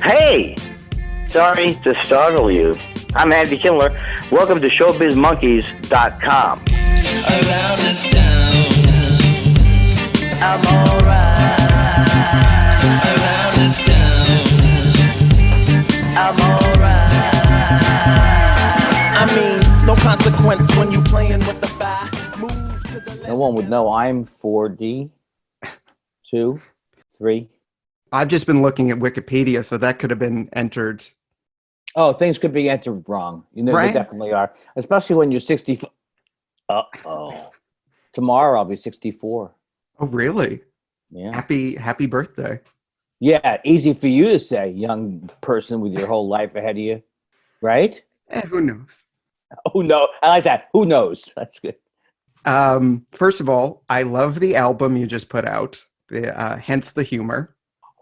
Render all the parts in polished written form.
Hey! Sorry to startle you. I'm Andy Kindler. Welcome to ShowbizMonkeys.com. Around this town, I'm alright. Around this town, I'm alright. I mean, no consequence when you playing with the fire. Move to the left. No one would know I'm 4D, 2, 3. I've just been looking at Wikipedia, so that could have been entered. Oh, things could be entered wrong. You know, Right? They definitely are. Especially when you're 64. Uh-oh. Tomorrow I'll be 64. Oh, really? Yeah. Happy birthday. Yeah, easy for you to say, young person with your whole life ahead of you. Right? Who knows? Oh, no. I like that. Who knows? That's good. First of all, I love the album you just put out, hence the humor.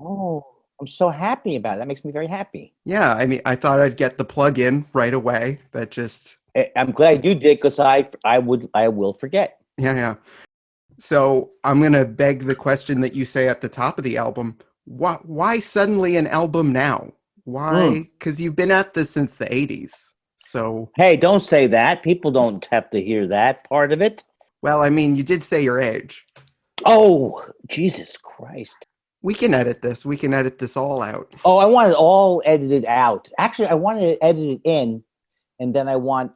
Oh, I'm so happy about it. That makes me very happy. Yeah, I mean, I thought I'd get the plug in right away, but just... I'm glad you did, because I will forget. Yeah. So I'm going to beg the question that you say at the top of the album. Why suddenly an album now? Why? Because you've been at this since the 80s. So... Hey, don't say that. People don't have to hear that part of it. Well, I mean, you did say your age. Oh, Jesus Christ. We can edit this. We can edit this all out. Oh, I want it all edited out. Actually, I want to edit it in, and then I want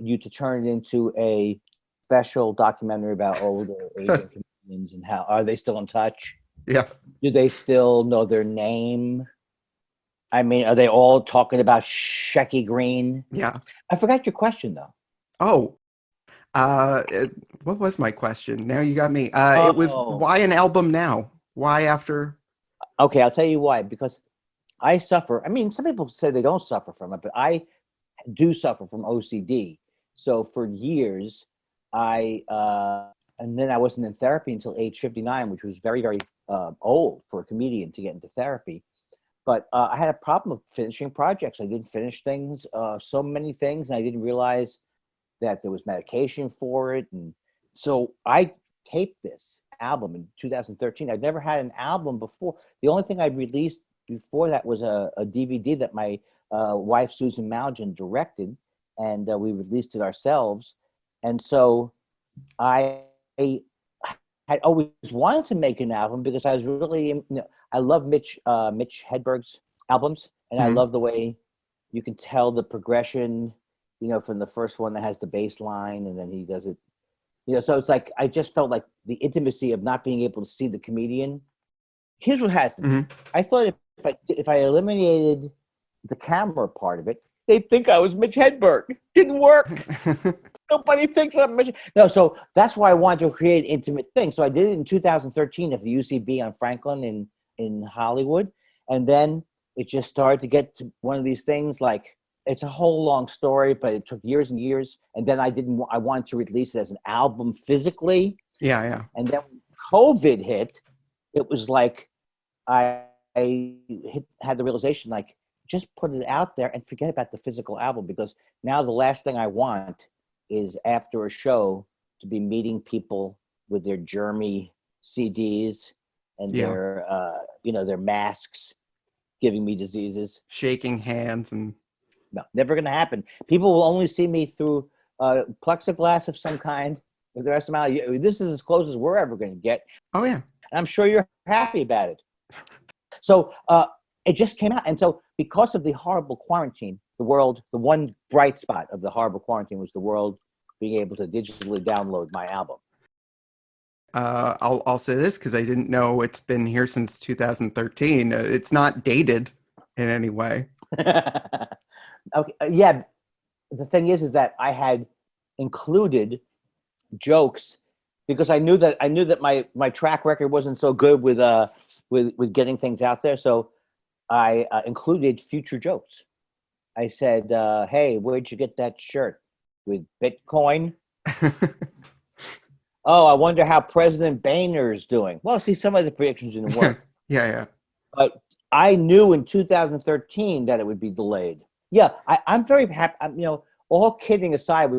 you to turn it into a special documentary about older Asian comedians and how are they still in touch? Yeah. Do they still know their name? I mean, are they all talking about Shecky Green? Yeah. I forgot your question, though. Oh, what was my question? Now you got me. It was, why an album now? Why after? Okay, I'll tell you why. Because I suffer. I mean, some people say they don't suffer from it, but I do suffer from OCD. So for years, and then I wasn't in therapy until age 59, which was very, very old for a comedian to get into therapy. But I had a problem with finishing projects. I didn't finish things, so many things, and I didn't realize that there was medication for it. And so I taped this album in 2013. I'd never had an album before. The only thing I'd released before that was a DVD that my wife, Susan Malgin, directed, and we released it ourselves. And so I had always wanted to make an album because I was really, I love Mitch Hedberg's albums, and I love the way you can tell the progression, from the first one that has the bass line, and then he does it. So it's like, I just felt like the intimacy of not being able to see the comedian. Here's what happened. I thought if I eliminated the camera part of it, they'd think I was Mitch Hedberg. Didn't work. Nobody thinks I'm Mitch. No, so that's why I wanted to create an intimate thing. So I did it in 2013 at the UCB on Franklin in Hollywood. And then it just started to get to one of these things like, it's a whole long story, but it took years and years. And then I wanted to release it as an album physically. Yeah. And then when COVID hit, it was like I had the realization, like, just put it out there and forget about the physical album, because now the last thing I want is after a show to be meeting people with their germy CDs and their masks giving me diseases. Shaking hands and... No, never going to happen. People will only see me through plexiglass of some kind. For the rest of my life, this is as close as we're ever going to get. Oh, yeah. And I'm sure you're happy about it. So it just came out. And so because of the horrible quarantine, the one bright spot of the horrible quarantine was the world being able to digitally download my album. I'll say this because I didn't know it's been here since 2013. It's not dated in any way. Okay. Yeah. The thing is that I had included jokes because I knew that my track record wasn't so good with getting things out there. So I included future jokes. I said, "Hey, where'd you get that shirt? With Bitcoin?" Oh, I wonder how President Boehner's doing. Well, see, some of the predictions didn't work. Yeah. But I knew in 2013 that it would be delayed. Yeah, I'm very happy. All kidding aside,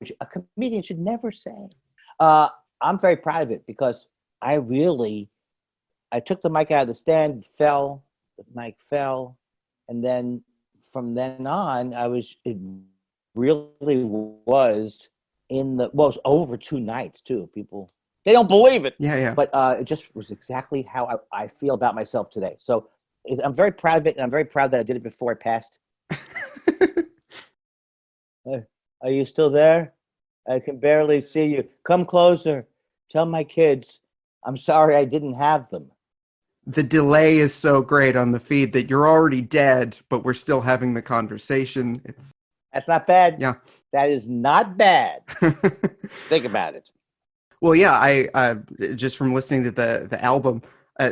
which a comedian should never say, I'm very proud of it because I took the mic out of the stand, the mic fell, And then from then on, it really was it was over 2 nights too. People, they don't believe it. Yeah, yeah. But it just was exactly how I feel about myself today. So I'm very proud of it. And I'm very proud that I did it before I passed. Are you still there? I can barely see you. Come closer. Tell my kids I'm sorry I didn't have them. The delay is so great on the feed that you're already dead, but we're still having the conversation. That's not bad. Yeah. That is not bad. Think about it. Well, yeah, I just from listening to the album,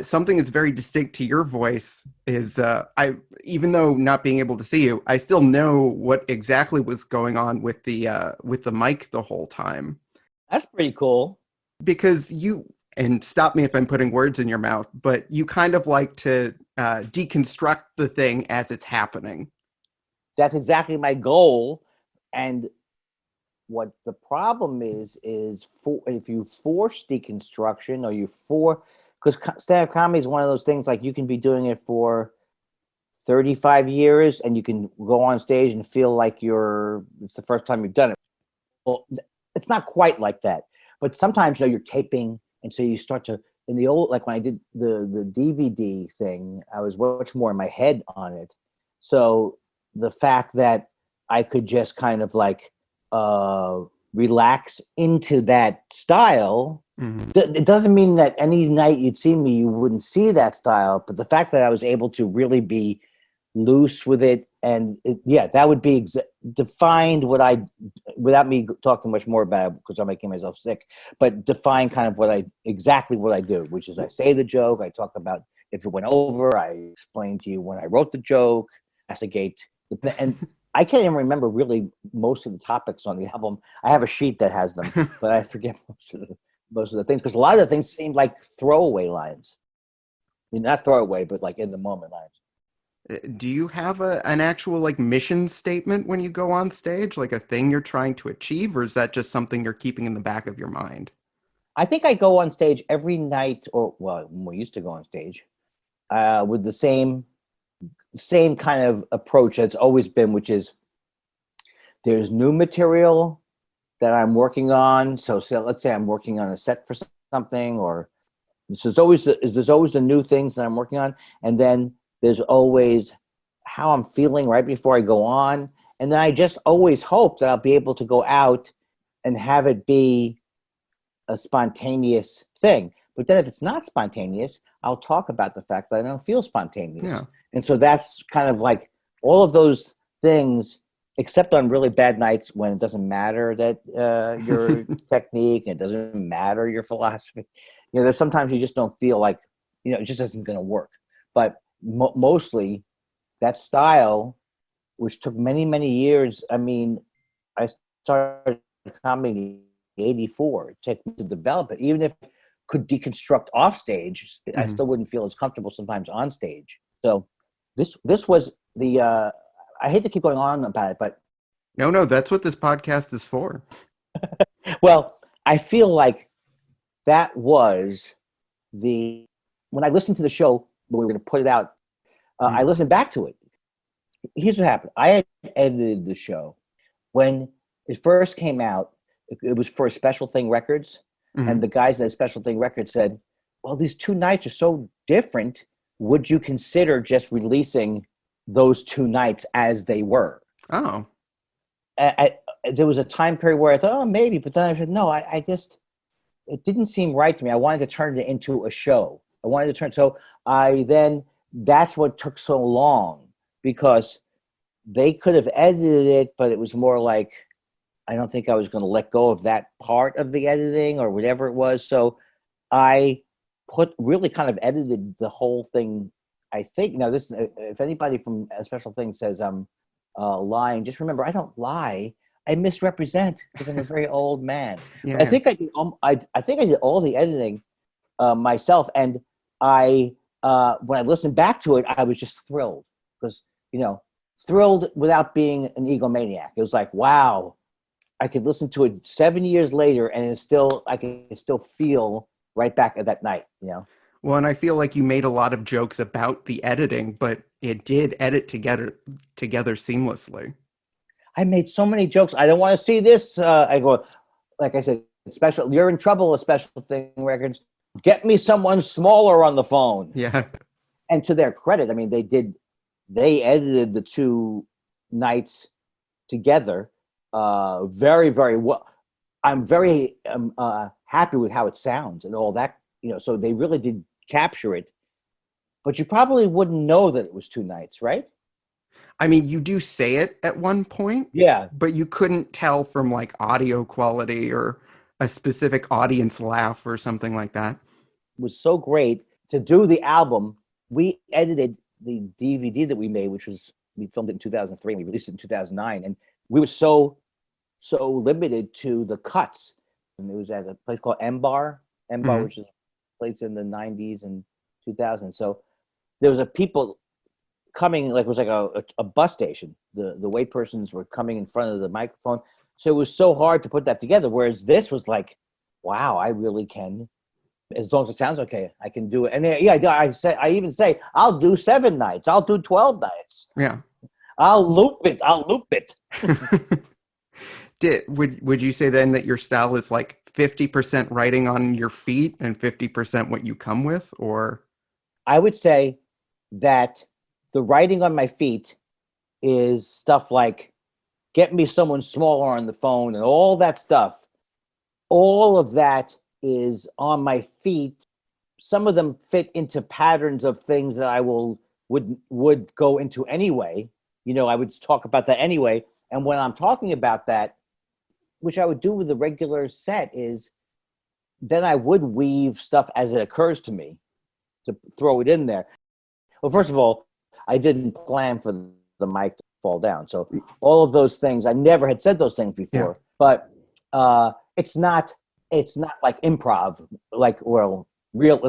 something that's very distinct to your voice is I even though not being able to see you, I still know what exactly was going on with the mic the whole time. That's pretty cool. Because you, and stop me if I'm putting words in your mouth, but you kind of like to deconstruct the thing as it's happening. That's exactly my goal. And what the problem is if you force deconstruction because stand-up comedy is one of those things, like you can be doing it for 35 years and you can go on stage and feel like it's the first time you've done it. Well, it's not quite like that. But sometimes, you're taping, and so you start to, in the old, like when I did the DVD thing, I was much more in my head on it. So the fact that I could just kind of like relax into that style, it doesn't mean that any night you'd see me, you wouldn't see that style. But the fact that I was able to really be loose with it, and that would be defined without me talking much more about it because I'm making myself sick, but define kind of exactly what I do, which is I say the joke, I talk about if it went over, I explain to you when I wrote the joke, investigate, and I can't even remember really most of the topics on the album. I have a sheet that has them, but I forget most of the things because a lot of the things seem like throwaway lines. Not throwaway, but like in the moment lines. Do you have an actual like mission statement when you go on stage, like a thing you're trying to achieve, or is that just something you're keeping in the back of your mind? I think I go on stage every night, we used to go on stage with the same kind of approach that's always been, which is there's new material that I'm working on. So let's say I'm working on a set for something, or there's always the new things that I'm working on, and then there's always how I'm feeling right before I go on. And then I just always hope that I'll be able to go out and have it be a spontaneous thing. But then if it's not spontaneous, I'll talk about the fact that I don't feel spontaneous. Yeah. And so that's kind of like all of those things, except on really bad nights when it doesn't matter that your technique, and it doesn't matter your philosophy. There's sometimes you just don't feel like, it just isn't going to work. But mostly that style, which took many, many years. I mean, I started comedy in '84. It took me to develop it. Even if I could deconstruct off stage, I still wouldn't feel as comfortable sometimes on stage. So this was the, I hate to keep going on about it, but. No, that's what this podcast is for. Well, I feel like that was when I listened to the show, when we were going to put it out, I listened back to it. Here's what happened. I had edited the show. When it first came out, it was for Special Thing Records. And the guys at Special Thing Records said, well, these 2 nights are so different. Would you consider just releasing those 2 nights as they were? Oh. There was a time period where I thought, oh, maybe. But then I said, no, I just, it didn't seem right to me. I wanted to turn it into a show. So that's what took so long, because they could have edited it, but it was more like, I don't think I was going to let go of that part of the editing or whatever it was. So I really kind of edited the whole thing. I think now this, if anybody from a Special Thing says I'm lying, just remember, I don't lie. I misrepresent because I'm a very old man. Yeah. I think I did. I think I did all the editing myself, and when I listened back to it, I was just thrilled because thrilled without being an egomaniac. It was like, wow, I could listen to it 7 years later, and I can still feel right back at that night. Well, and I feel like you made a lot of jokes about the editing, but it did edit together seamlessly. I made so many jokes. I don't want to see this. I go, like I said, special. You're in trouble with Special Thing Records. Get me someone smaller on the phone. Yeah. And to their credit, I mean, they edited the two nights together very, very well. I'm very happy with how it sounds and all that, so they really did capture it. But you probably wouldn't know that it was two nights, right? I mean, you do say it at one point, Yeah. but you couldn't tell from like audio quality or a specific audience laugh or something like that. It was so great to do the album. We edited the DVD that we made, we filmed it in 2003 and we released it in 2009. And we were so limited to the cuts. And it was at a place called M-Bar, Mhm. which is a place in the 90s and 2000s. So there was a people coming, like it was like a bus station. The wait persons were coming in front of the microphone. So it was so hard to put that together. Whereas this was like, wow, I really can, as long as it sounds okay, I can do it. And then, I even say, I'll do 7 nights. I'll do 12 nights. Yeah. I'll loop it. Would you say then that your style is like 50% writing on your feet and 50% what you come with, or? I would say that the writing on my feet is stuff like get me someone smaller on the phone and all that stuff. All of that is on my feet. Some of them fit into patterns of things that I would go into anyway. I would talk about that anyway. And when I'm talking about that, which I would do with a regular set, is then I would weave stuff as it occurs to me to throw it in there. Well, first of all, I didn't plan for the mic to fall down. So all of those things, I never had said those things before. Yeah. But it's not like improv, let's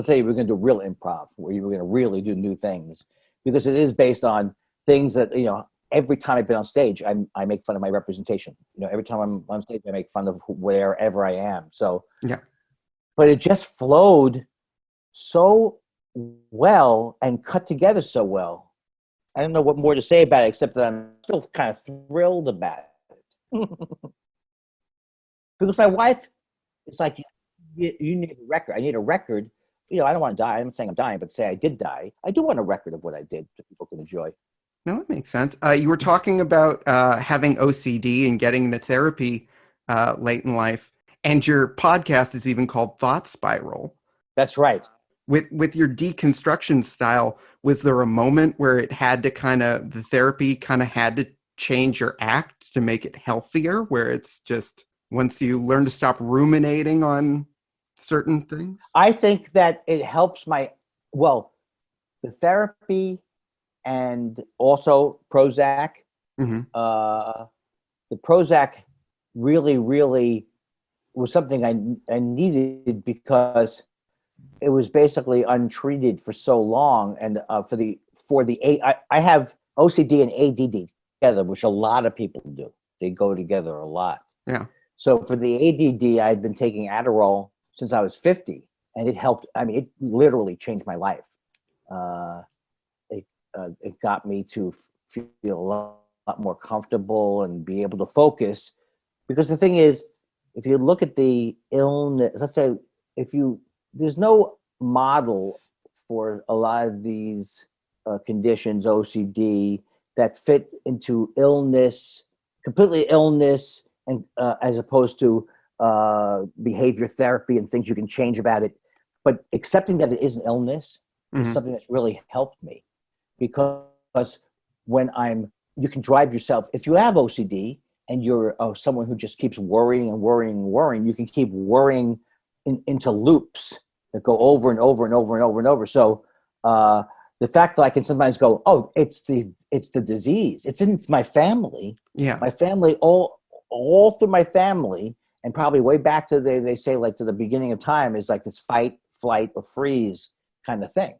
say we're going to do real improv, where you're going to really do new things, because it is based on things that, every time I've been on stage, I make fun of my representation. Every time I'm on stage, I make fun of wherever I am. So, Yeah. but it just flowed so well and cut together so well. I don't know what more to say about it, except that I'm still kind of thrilled about it. Because my wife, it's like, you need a record. I need a record. I don't want to die. I'm not saying I'm dying, but say I did die. I do want a record of what I did that people can enjoy. No, that makes sense. You were talking about having OCD and getting into therapy late in life, and your podcast is even called Thought Spiral. That's right. With your deconstruction style, was there a moment where the therapy kind of had to change your act to make it healthier, where it's just once you learn to stop ruminating on certain things? I think that it helps the therapy and also Prozac. Mm-hmm. The Prozac really, really was something I needed, because it was basically untreated for so long. And I have OCD and ADD together, which a lot of people do. They go together a lot. Yeah. So for the ADD, I had been taking Adderall since I was 50, and it helped. I mean, it literally changed my life. It got me to feel a lot more comfortable and be able to focus. Because the thing is, if you look at the illness, let's say there's no model for a lot of these conditions, OCD, that fit into completely illness, and as opposed to behavior therapy and things you can change about it. But accepting that it is an illness is something that's really helped me, because you can drive yourself. If you have OCD and you're someone who just keeps worrying and worrying and worrying, you can keep worrying into loops that go over and over and over and over and over. So the fact that I can sometimes go, oh, it's the disease. It's in my family. Yeah. My family, all through my family, and probably way back to they say like to the beginning of time, is like this fight, flight, or freeze kind of thing.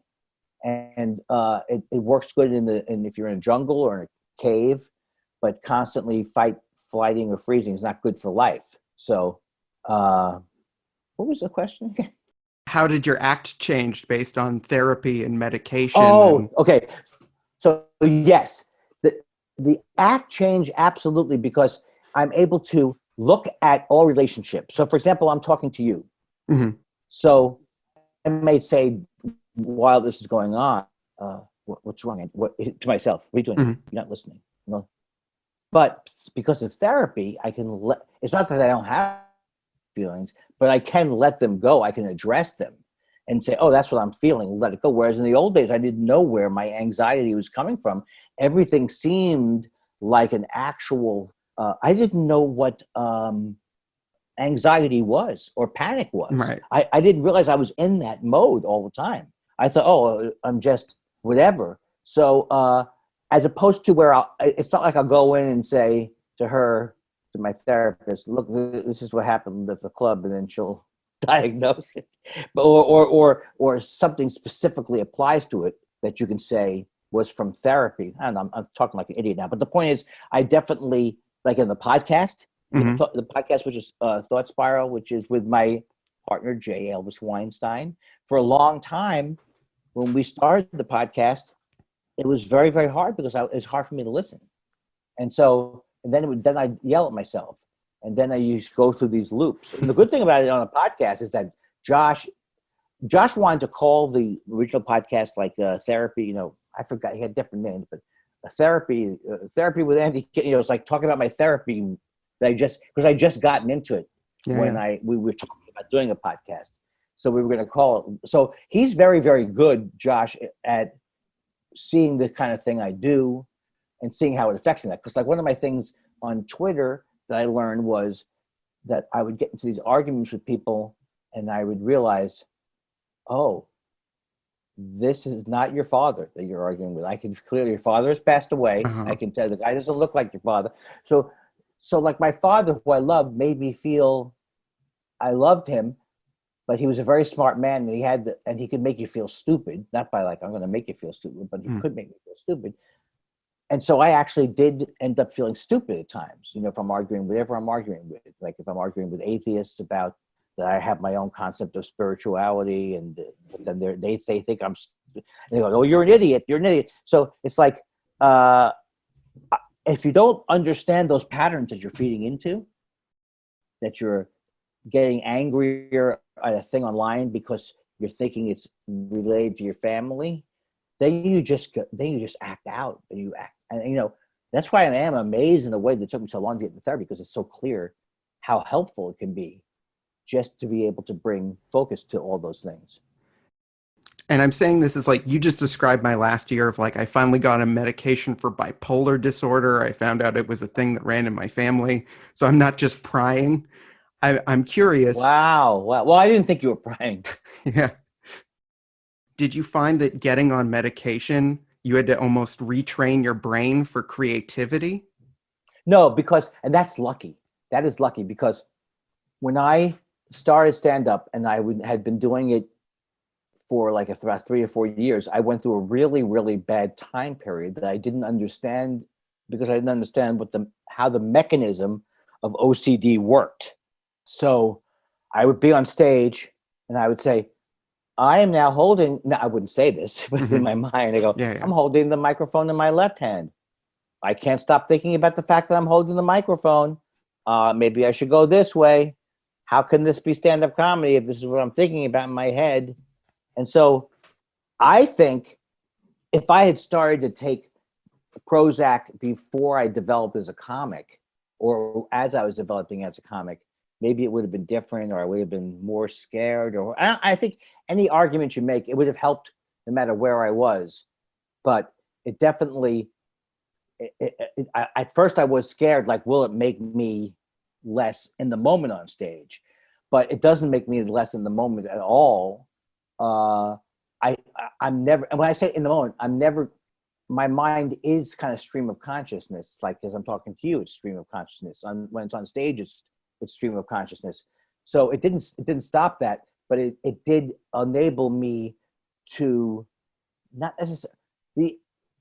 And it works good and if you're in a jungle or in a cave, but constantly flighting, or freezing is not good for life. So what was the question again? how did your act change based on therapy and medication? Oh, okay. So yes, the act change absolutely, because I'm able to look at all relationships. So for example, I'm talking to you. Mhm. So I may say while this is going on, what's wrong? What to myself? What are you doing? Mhm. You're not listening. No. But because of therapy, I can let. It's not that I don't have feelings, but I can let them go. I can address them and say, "Oh, that's what I'm feeling." Let it go. Whereas in the old days, I didn't know where my anxiety was coming from. Everything seemed like an actual. I didn't know what anxiety was or panic was. Right. I didn't realize I was in that mode all the time. I thought, oh, I'm just whatever. So as opposed to where it's not like I'll go in and say to her, to my therapist, look, this is what happened at the club, and then she'll diagnose it. But, or something specifically applies to it that you can say was from therapy. I don't know, I'm talking like an idiot now, but the point is, I definitely, like in the podcast, Mhm. the podcast, which is Thought Spiral, which is with my partner, Jay Elvis Weinstein. For a long time, when we started the podcast, it was very, very hard because it was hard for me to listen. And so, and then I'd yell at myself. And then I used to go through these loops. And the good thing about it on a podcast is that Josh wanted to call the original podcast like therapy. You know, I forgot, he had different names, but therapy with Andy. You know, it's like talking about my therapy that because I just gotten into it Yeah, when yeah. we were talking about doing a podcast. So we were going to call it. So he's very, very good, Josh, at seeing the kind of thing I do and seeing how it affects me. Because like one of my things on Twitter that I learned was that I would get into these arguments with people and I would realize, oh, this is not your father that you're arguing with. I can clearly, your father has passed away. I Uh-huh. can tell the guy doesn't look like your father. So like my father, who I loved, made me feel I loved him, but he was a very smart man, and and he could make you feel stupid. Not by like I'm going to make you feel stupid, but he Mm. could make me feel stupid. And so I actually did end up feeling stupid at times. You know, if I'm arguing whatever I'm arguing with, like if I'm arguing with atheists about that I have my own concept of spirituality, and then they think I'm, and they go, "Oh, you're an idiot. You're an idiot." So it's like uh, if you don't understand those patterns that you're feeding into, that you're getting angrier at a thing online because you're thinking it's related to your family, then you just act out, and you act, and you know that's why I am amazed in the way that it took me so long to get into therapy, because it's so clear how helpful it can be just to be able to bring focus to all those things. And I'm saying this is like you just described my last year of like I finally got a medication for bipolar disorder. I found out it was a thing that ran in my family. So I'm not just prying. I'm curious. Wow. Well, I didn't think you were prying. Yeah. Did you find that getting on medication, you had to almost retrain your brain for creativity? No, because, and that's lucky. That is lucky, because when I started stand up, and had been doing it for like about 3 or 4 years, I went through a really, really bad time period that I didn't understand, because I didn't understand how the mechanism of OCD worked. So I would be on stage and I would say, I am now holding, no, I wouldn't say this, but in Hmm. my mind, I go, Yeah, yeah. I'm holding the microphone in my left hand. I can't stop thinking about the fact that I'm holding the microphone. Maybe I should go this way. How can this be stand-up comedy if this is what I'm thinking about in my head? And so I think if I had started to take Prozac before I developed as a comic, or as I was developing as a comic, maybe it would have been different, or I would have been more scared. Or I think any argument you make, it would have helped no matter where I was. But it definitely, at first I was scared, like, will it make me less in the moment on stage? But it doesn't make me less in the moment at all. Uh, I'm never, and when I say in the moment, I'm never, my mind is kind of stream of consciousness. Like as I'm talking to you, it's stream of consciousness. When it's on stage, it's stream of consciousness. So it didn't stop that, but it did enable me to not necessarily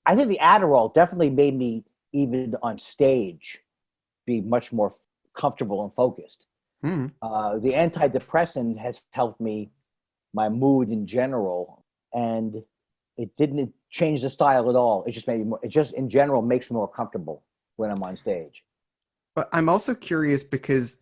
I think the Adderall definitely made me, even on stage, be much more comfortable and focused. Hmm. The antidepressant has helped me my mood in general, and it didn't change the style at all. It just made me more, it just in general makes me more comfortable when I'm on stage. But I'm also curious because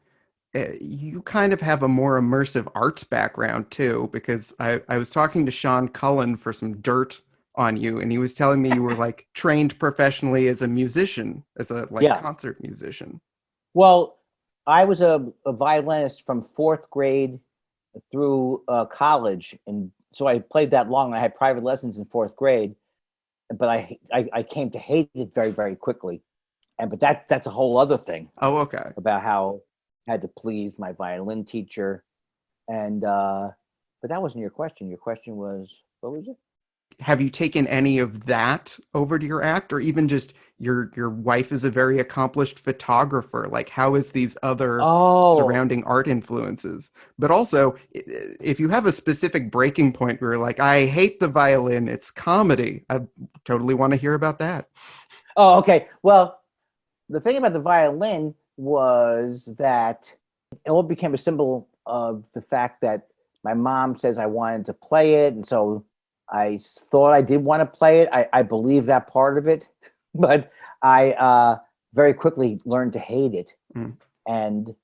you kind of have a more immersive arts background too, because I was talking to Sean Cullen for some dirt on you, and he was telling me you were like trained professionally as a musician, as a like Yeah. concert musician. Well, I was a violinist from fourth grade through college, and so I played that long. I had private lessons in fourth grade, but I came to hate it very, very quickly. And but that's a whole other thing Oh, okay. about how I had to please my violin teacher. And but that wasn't your question. Your question was, what was it? Have you taken any of that over to your act, or even just your wife is a very accomplished photographer? Like, how is these other Oh, surrounding art influences? But also, if you have a specific breaking point where you're like, I hate the violin, it's comedy, I totally want to hear about that. oh, okay. Well, the thing about the violin was that it all became a symbol of the fact that my mom says I wanted to play it, and so I thought I did want to play it. I believe that part of it, but I very quickly learned to hate it, Mm. and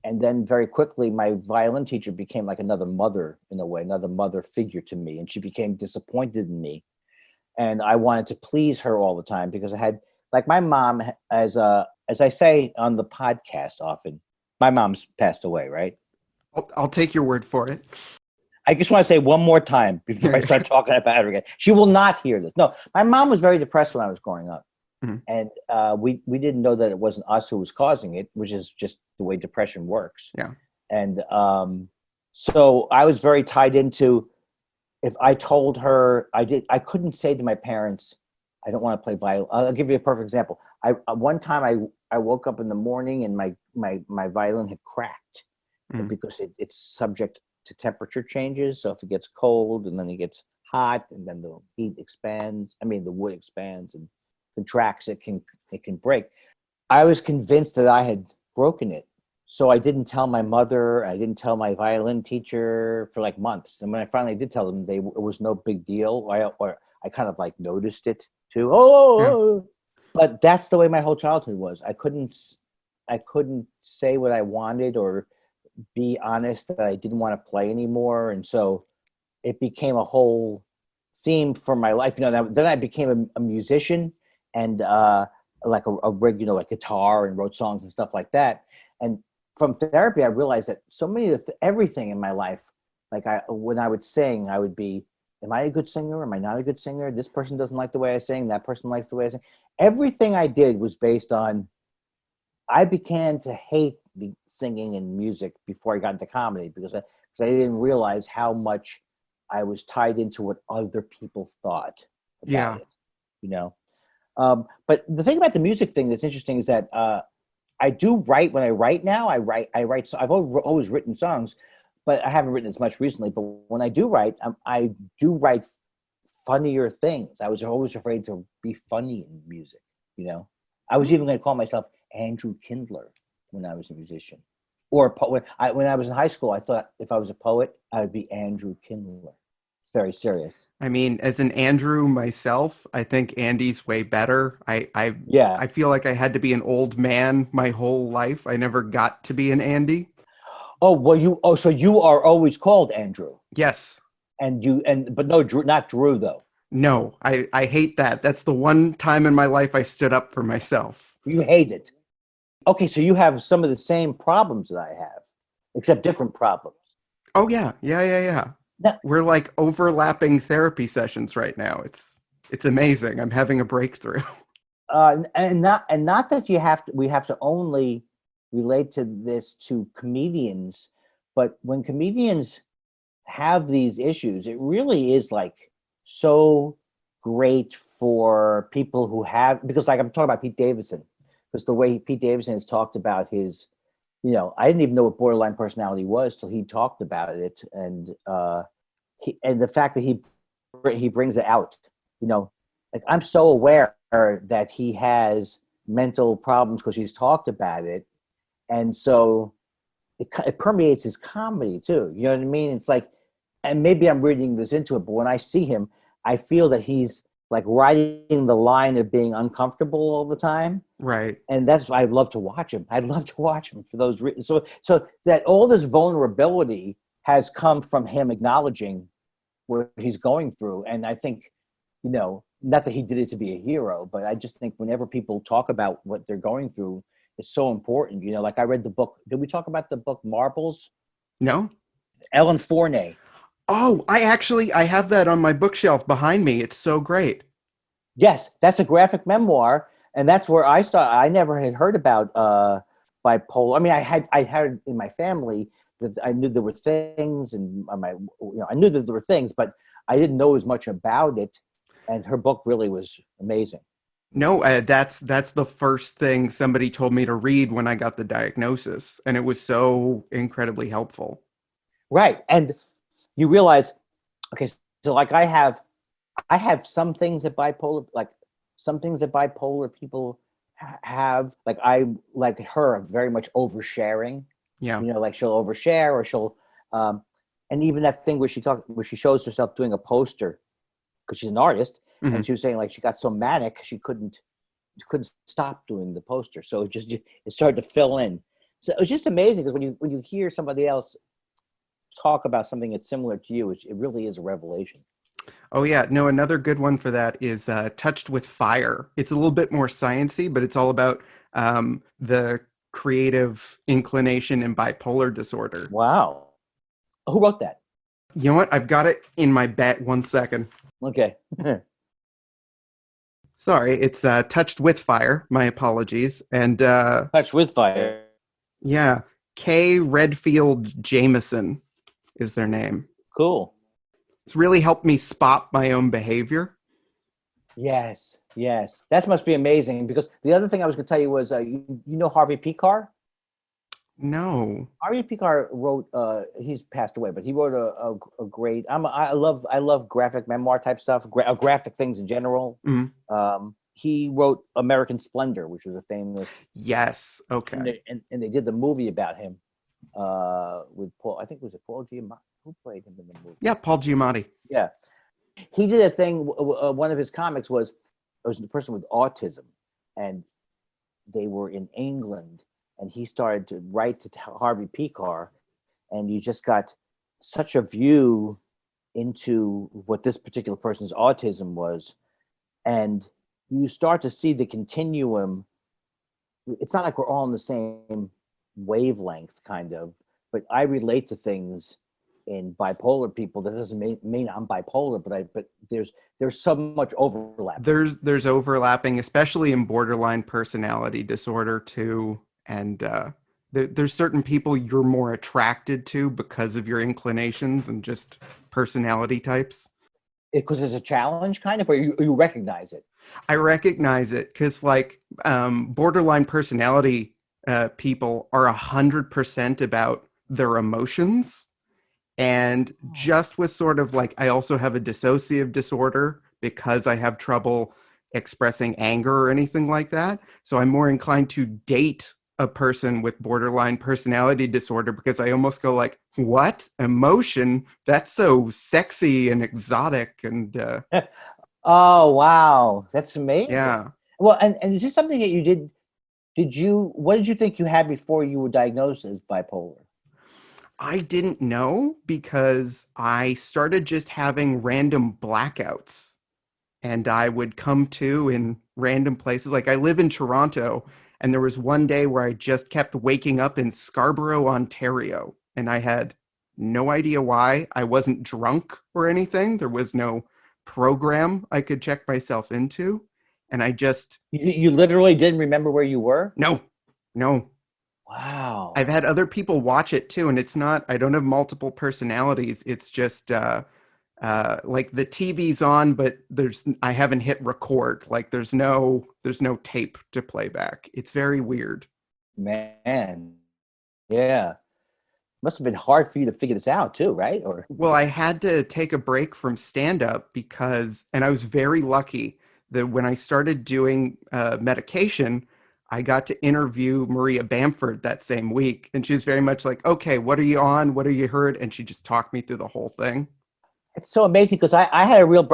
and then very quickly my violin teacher became like another mother in a way, another mother figure to me, and she became disappointed in me, and I wanted to please her all the time because I had like my mom as I say on the podcast often, my mom's passed away, right? I'll take your word for it. I just want to say one more time before I start talking about her again. She will not hear this. No, my mom was very depressed when I was growing up, Mhm. and we didn't know that it wasn't us who was causing it, which is just the way depression works. Yeah. And so I was very tied into. If I told her I couldn't say to my parents, I don't want to play violin. I'll give you a perfect example. One time I woke up in the morning and my violin had cracked Mm. because it's subject to temperature changes. So if it gets cold and then it gets hot and then the heat expands, I mean the wood expands and contracts, it can break. I was convinced that I had broken it. So I didn't tell my mother, I didn't tell my violin teacher for like months. And when I finally did tell them, it was no big deal. I kind of like noticed it too. Yeah. But that's the way my whole childhood was. I couldn't say what I wanted or be honest that I didn't want to play anymore. And so it became a whole theme for my life. Then I became a musician and like a regular like guitar and wrote songs and stuff like that. And from therapy, I realized that so many of everything in my life, like when I would sing, I would be, am I a good singer? Am I not a good singer? This person doesn't like the way I sing. That person likes the way I sing. Everything I did was based on, I began to hate the singing and music before I got into comedy because I didn't realize how much I was tied into what other people thought about Yeah. it, you know? But the thing about the music thing that's interesting is that I do write when I write now. I write. So I've always written songs, but I haven't written as much recently. But when I do write, I do write funnier things. I was always afraid to be funny in music. I was even going to call myself Andrew Kindler when I was a musician, or a poet. When I was in high school, I thought if I was a poet, I would be Andrew Kindler. It's very serious. I mean, as an Andrew myself, I think Andy's way better. Yeah. I feel like I had to be an old man my whole life. I never got to be an Andy. Oh well, so you are always called Andrew, Yes. but no, Drew, not Drew though. No, I hate that. That's the one time in my life I stood up for myself. You hate it. Okay, so you have some of the same problems that I have, except different problems. Oh yeah. Yeah. Now, We're like overlapping therapy sessions right now. It's amazing. I'm having a breakthrough. and not that we have to only relate to this to comedians, but when comedians have these issues, it really is like so great for people who have, because like I'm talking about Pete Davidson, because the way Pete Davidson has talked about his, I didn't even know what borderline personality was till he talked about it, and the fact that he brings it out, like I'm so aware that he has mental problems because he's talked about it, and so it permeates his comedy too. You know what I mean? It's like and maybe I'm reading this into it, but when I see him, I feel that he's like riding the line of being uncomfortable all the time. Right. And that's why I'd love to watch him. I'd love to watch him for those reasons. So that all this vulnerability has come from him acknowledging what he's going through. And I think, not that he did it to be a hero, but I just think whenever people talk about what they're going through, it's so important. Like I read the book. Did we talk about the book Marbles? No? Ellen Fournier. Oh, I have that on my bookshelf behind me. It's so great. Yes, that's a graphic memoir, and that's where I started. I never had heard about bipolar. I mean, I had it in my family that I knew there were things, and I knew that there were things, but I didn't know as much about it. And her book really was amazing. No, that's the first thing somebody told me to read when I got the diagnosis, and it was so incredibly helpful. Right, and you realize, okay, so like I have some things that bipolar, like some things that bipolar people have. Like I like her very much oversharing. Yeah. Like she'll overshare, or she'll, and even that thing where where she shows herself doing a poster because she's an artist, Mhm. and she was saying like she got so manic she couldn't stop doing the poster, so it started to fill in. So it was just amazing because when you hear somebody else talk about something that's similar to you, it really is a revelation. Oh yeah, no, another good one for that is Touched with Fire. It's a little bit more sciencey, but it's all about the creative inclination in bipolar disorder. Wow, who wrote that? You know what? I've got it in my bag. 1 second. Okay. Sorry, it's Touched with Fire. My apologies. And Touch with Fire. yeah, Kay Redfield Jameson is their name. Cool. It's really helped me spot my own behavior. Yes. That must be amazing, because the other thing I was going to tell you was, you know Harvey Pekar? No. Harvey Pekar wrote, he's passed away, but he wrote a great, I love graphic memoir type stuff, graphic things in general. Mhm. He wrote American Splendor, which was a famous, Yes. Okay. and they did the movie about him, with Paul, I think it was Paul Giamatti, who played him in the movie? Yeah, Paul Giamatti. Yeah. He did a thing, one of his comics was, it was a person with autism, and they were in England, and he started to write to Harvey Pekar, and you just got such a view into what this particular person's autism was, and you start to see the continuum. It's not like we're all on the same wavelength, kind of, but I relate to things in bipolar people. That doesn't mean I'm bipolar, but there's so much overlap. There's overlapping, especially in borderline personality disorder too, and there's certain people you're more attracted to because of your inclinations and just personality types. Because it's a challenge, kind of, or you recognize it. I recognize it because like borderline personality people are 100% about their emotions. And just with sort of like, I also have a dissociative disorder because I have trouble expressing anger or anything like that. So I'm more inclined to date a person with borderline personality disorder because I almost go like, what? Emotion? That's so sexy and exotic. And Oh, wow. That's amazing. yeah. Well, and is this something that you did? What did you think you had before you were diagnosed as bipolar? I didn't know because I started just having random blackouts, and I would come to in random places. Like I live in Toronto, and there was one day where I just kept waking up in Scarborough, Ontario, and I had no idea why. I wasn't drunk or anything. There was no program I could check myself into. And I just, You literally didn't remember where you were? no. Wow. I've had other people watch it too, and it's not, I don't have multiple personalities. It's just like the TV's on, but I haven't hit record. Like there's no tape to play back. It's very weird. Man. Yeah. Must have been hard for you to figure this out too, right? Or Well, I had to take a break from stand-up and I was very lucky that when I started doing medication, I got to interview Maria Bamford that same week, and she was very much like, okay, what are you on? What are you heard? And she just talked me through the whole thing. It's so amazing because I had a real,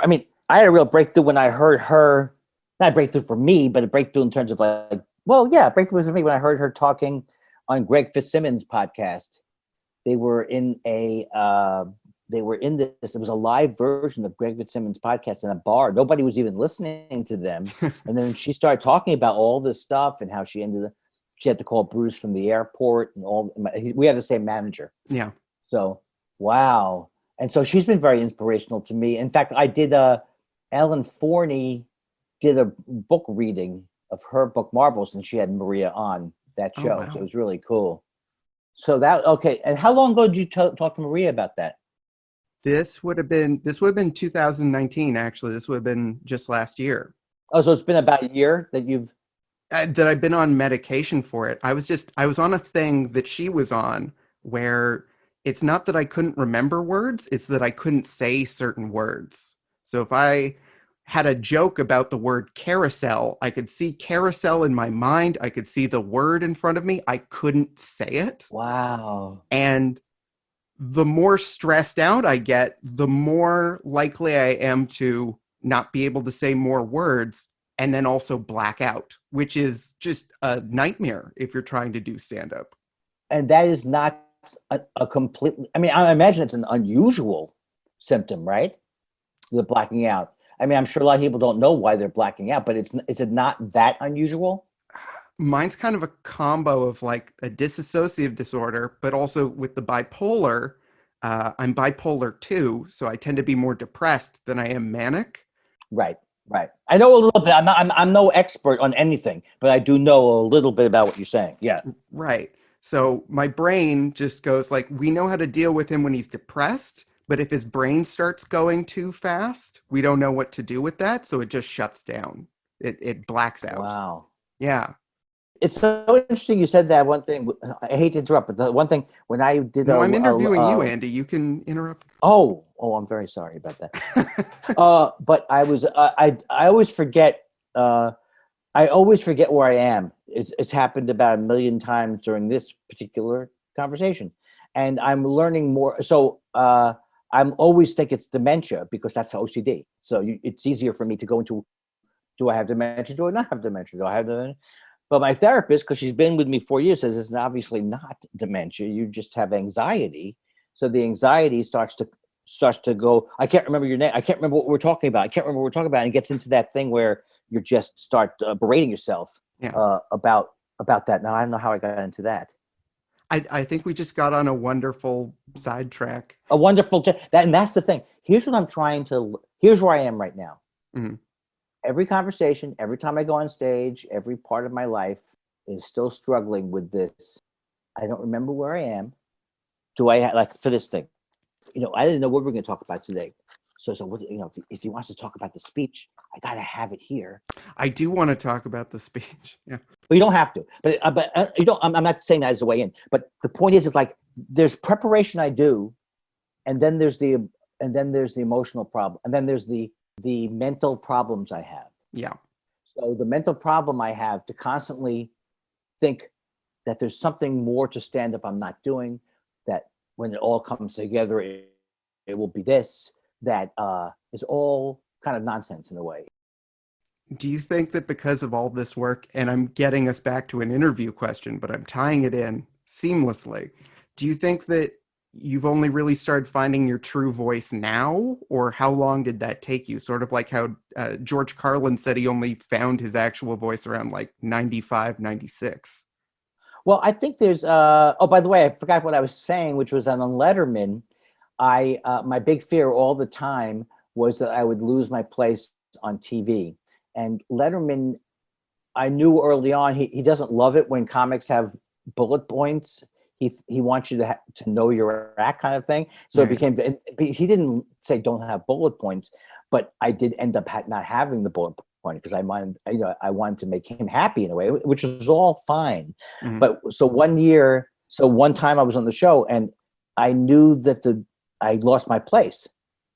I had a real breakthrough when I heard her, not a breakthrough for me, but a breakthrough in terms of like, well, yeah, breakthrough was for me when I heard her talking on Greg Fitzsimmons' podcast. They were in a, it was a live version of Greg Fitzsimmons' podcast in a bar. Nobody was even listening to them. And then she started talking about all this stuff and how she had to call Bruce from the airport and all. We have the same manager. Yeah. So, wow. And so she's been very inspirational to me. In fact, Ellen Forney did a book reading of her book Marbles, and she had Maria on that show. Oh, wow. So it was really cool. So okay. And how long ago did you talk to Maria about that? This would have been 2019, actually. This would have been just last year. Oh, so it's been about a year that that I've been on medication for it. I was on a thing that she was on where it's not that I couldn't remember words, it's that I couldn't say certain words. So if I had a joke about the word carousel, I could see carousel in my mind. I could see the word in front of me. I couldn't say it. Wow. And the more stressed out I get, the more likely I am to not be able to say more words and then also black out, which is just a nightmare if you're trying to do stand-up. And that is not a completely, I imagine it's an unusual symptom, right? The blacking out. I'm sure a lot of people don't know why they're blacking out, but is it not that unusual? Mine's kind of a combo of like a dissociative disorder, but also with the bipolar. I'm bipolar 2, so I tend to be more depressed than I am manic. Right. I know a little bit. I'm no expert on anything, but I do know a little bit about what you're saying. Yeah. Right. So my brain just goes like, we know how to deal with him when he's depressed, but if his brain starts going too fast, we don't know what to do with that. So it just shuts down. It blacks out. Wow. Yeah. It's so interesting you said that one thing. I hate to interrupt, but the one thing when I did... No, I'm interviewing you, Andy. You can interrupt. Oh, I'm very sorry about that. But I was... I always forget... I always forget where I am. It's happened about 1 million times during this particular conversation. And I'm learning more. So I'm always think it's dementia because that's OCD. So it's easier for me to go into, do I have dementia? Do I not have dementia? Do I have dementia? But my therapist, because she's been with me 4 years, says it's obviously not dementia. You just have anxiety. So the anxiety starts to go, I can't remember your name. I can't remember what we're talking about. And it gets into that thing where you just start berating yourself about that. Now, I don't know how I got into that. I think we just got on a wonderful sidetrack. And that's the thing. Here's where I am right now. Mm-hmm. Every conversation, every time I go on stage, every part of my life is still struggling with this. I don't remember where I am. Like for this thing, I didn't know what we were going to talk about today. So what, if he wants to talk about the speech, I got to have it here. I do want to talk about the speech. Yeah. But you don't have to. But you don't. I'm not saying that as a way in. But the point is like there's preparation I do, and then there's the emotional problem, and then there's the mental problems I have. Yeah. So the mental problem I have to constantly think that there's something more to stand up I'm not doing. That when it all comes together, it will be this. That is all kind of nonsense in a way. Do you think that because of all this work, and I'm getting us back to an interview question, but I'm tying it in seamlessly, do you think that you've only really started finding your true voice now, or how long did that take you? Sort of like how George Carlin said he only found his actual voice around like 95, 96. Well, I think there's, by the way, I forgot what I was saying, which was on Letterman. My big fear all the time was that I would lose my place on TV. And Letterman, I knew early on, he doesn't love it when comics have bullet points. He wants you to know your act kind of thing. So Right. It became, he didn't say don't have bullet points, but I did end up not having the bullet point because I wanted to make him happy in a way, which was all fine. Mm-hmm. But one time I was on the show and I knew that I lost my place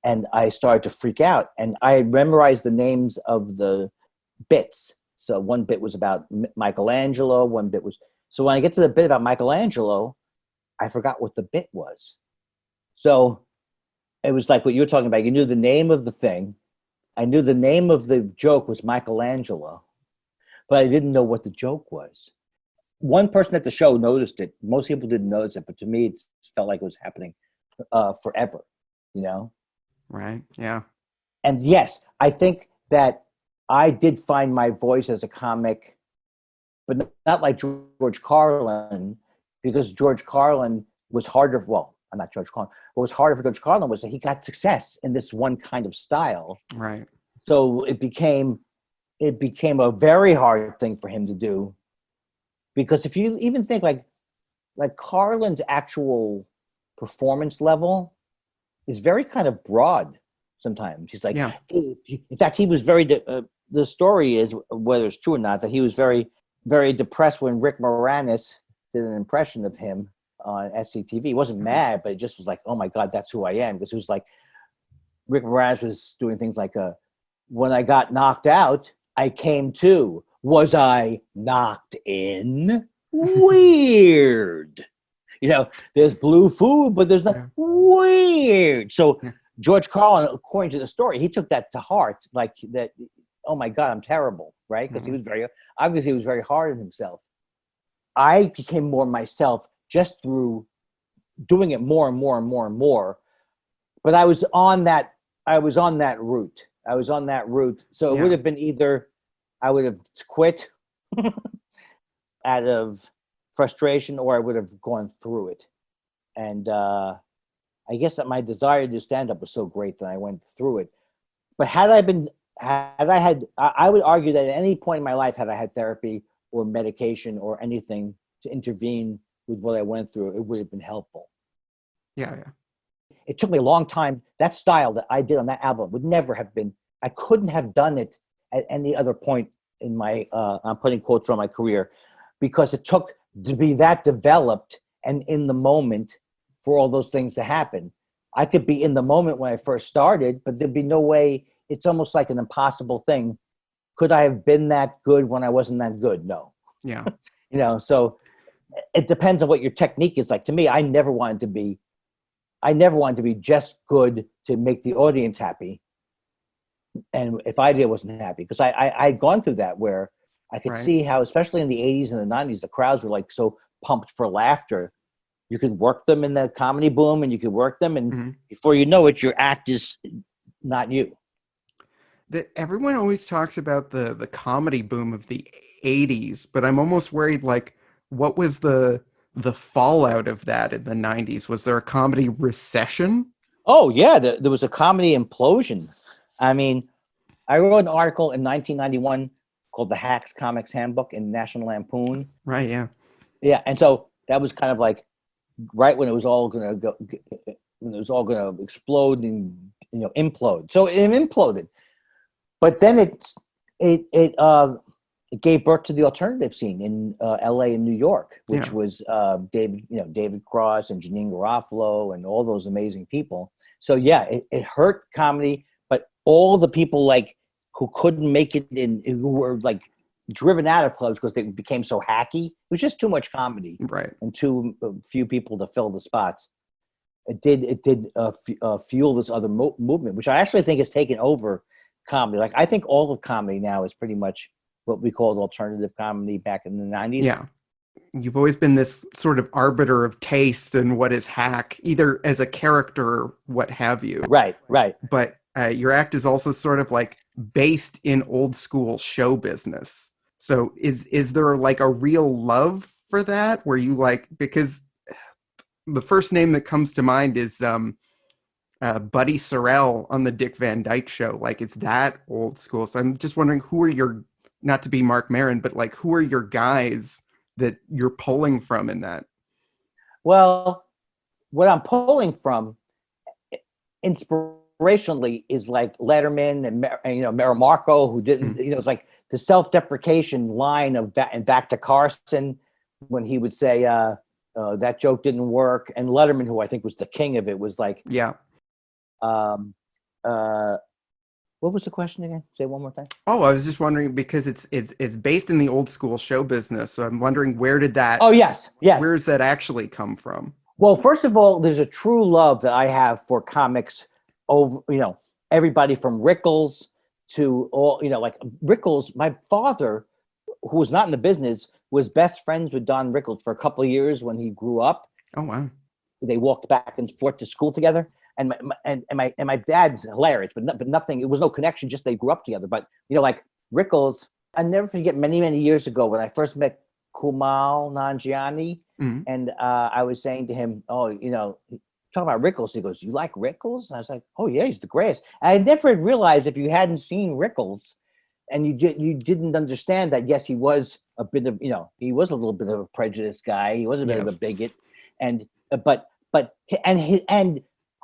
and I started to freak out, and I had memorized the names of the bits So one bit was about Michelangelo. One bit was, so when I get to the bit about Michelangelo, I forgot what the bit was. So it was like what you were talking about. You knew the name of the thing. I knew the name of the joke was Michelangelo, but I didn't know what the joke was. One person at the show noticed it. Most people didn't notice it, but to me, it felt like it was happening forever, you know? Right. Yeah. And yes, I think that I did find my voice as a comic, but not like George Carlin, because George Carlin was harder. Well, I'm not George Carlin. What was harder for George Carlin was that he got success in this one kind of style. Right. So it became a very hard thing for him to do, because if you even think like Carlin's actual performance level is very kind of broad sometimes. He's like, Yeah. in fact, he was very, the story is, whether it's true or not, that he was very, very depressed when Rick Moranis did an impression of him on SCTV. He wasn't mad, but it just was like, oh my God, that's who I am. Because it was like, Rick Moranis was doing things like, when I got knocked out, I came to. Was I knocked in? Weird. You know, there's blue food, but there's not. Yeah. Weird. So Yeah. George Carlin, according to the story, he took that to heart, like that. Oh my God, I'm terrible, right? Because he was obviously he was very hard on himself. I became more myself just through doing it more and more and more and more. But I was on that route. So it Yeah. would have been either I would have quit out of frustration, or I would have gone through it. And I guess that my desire to do stand-up was so great that I went through it. But I would argue that at any point in my life, had I had therapy or medication or anything to intervene with what I went through, it would have been helpful. Yeah. Yeah. It took me a long time. That style that I did on that album would never have been, I couldn't have done it at any other point in my, I'm putting quotes on my career, because it took to be that developed and in the moment for all those things to happen. I could be in the moment when I first started, but there'd be no way. It's almost like an impossible thing. Could I have been that good when I wasn't that good? No. Yeah. You know, so it depends on what your technique is like. To me, I never wanted to be just good to make the audience happy. And if I wasn't happy, because I'd gone through that where I could Right. see how, especially in the 80s and the 90s, the crowds were like so pumped for laughter. You could work them in the comedy boom, and you could work them, and before you know it, your act is not you. Everyone always talks about the comedy boom of the 80s, but I'm almost worried, like, what was the fallout of that in the 90s? Was there a comedy recession? Oh yeah, there was a comedy implosion. I mean, I wrote an article in 1991 called "The Hacks Comics Handbook" in National Lampoon. Right. Yeah. Yeah, and so that was kind of like right when it was all going to go, when it was all going to explode and implode. So it imploded, but then it gave birth to the alternative scene in L.A. and New York, which was David Cross and Janine Garofalo and all those amazing people. So yeah, it hurt comedy, but all the people like who couldn't make it who were like driven out of clubs because they became so hacky. It was just too much comedy, Right. and too few people to fill the spots. It did fuel this other movement, which I actually think has taken over comedy. Like I think all of comedy now is pretty much what we called alternative comedy back in the 90s. Yeah. You've always been this sort of arbiter of taste and what is hack, either as a character or what have you. Right. But your act is also sort of like based in old school show business. So is there like a real love for that where you like, because the first name that comes to mind is Buddy Sorrell on the Dick Van Dyke Show. Like it's that old school. So I'm just wondering, who are your, not to be Mark Maron, but like who are your guys that you're pulling from in that? Well, what I'm pulling from inspirationally is like Letterman and Mary Marco, who didn't, it's like the self-deprecation line of back to Carson when he would say that joke didn't work, and Letterman, who I think was the king of it, was like, What was the question again? Say it one more time. Oh, I was just wondering because it's based in the old school show business. So I'm wondering where did that Oh, yes. where does that actually come from? Well, first of all, there's a true love that I have for comics over, everybody from Rickles to all, like Rickles. My father, who was not in the business, was best friends with Don Rickles for a couple of years when he grew up. Oh, wow. They walked back and forth to school together. And my dad's hilarious, but nothing. It was no connection. Just they grew up together. But like Rickles, I never forget. Many years ago, when I first met Kumail Nanjiani, and I was saying to him, "Oh, talking about Rickles." He goes, "You like Rickles?" I was like, "Oh yeah, he's the greatest." And I never realized if you hadn't seen Rickles, and you didn't understand that. Yes, he was a bit of he was a little bit of a prejudiced guy. He was a bit of a bigot, and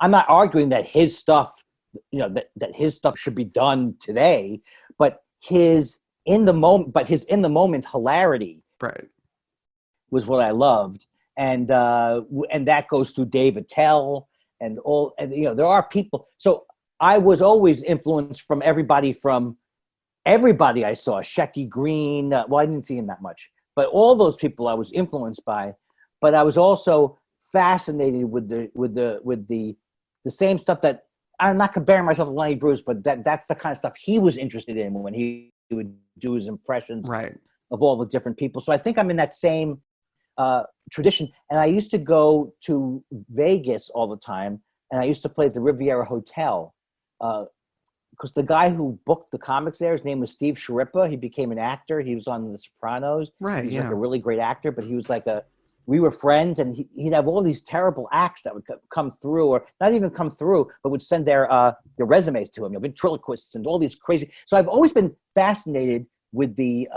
I'm not arguing that his stuff, that his stuff should be done today, but his in the moment hilarity, right, was what I loved, and that goes through Dave Attell and all, and there are people. So I was always influenced from everybody I saw. Shecky Green, well, I didn't see him that much, but all those people I was influenced by. But I was also fascinated with the same stuff that I'm not comparing myself to Lenny Bruce, but that's the kind of stuff he was interested in when he would do his impressions of all the different people. So I think I'm in that same tradition. And I used to go to Vegas all the time, and I used to play at the Riviera Hotel because the guy who booked the comics there, his name was Steve Sharippa. He became an actor. He was on The Sopranos. Right, He's like a really great actor, but he was like we were friends, and he'd have all these terrible acts that would come through, or not even come through, but would send their resumes to him, ventriloquists and all these crazy. So I've always been fascinated with the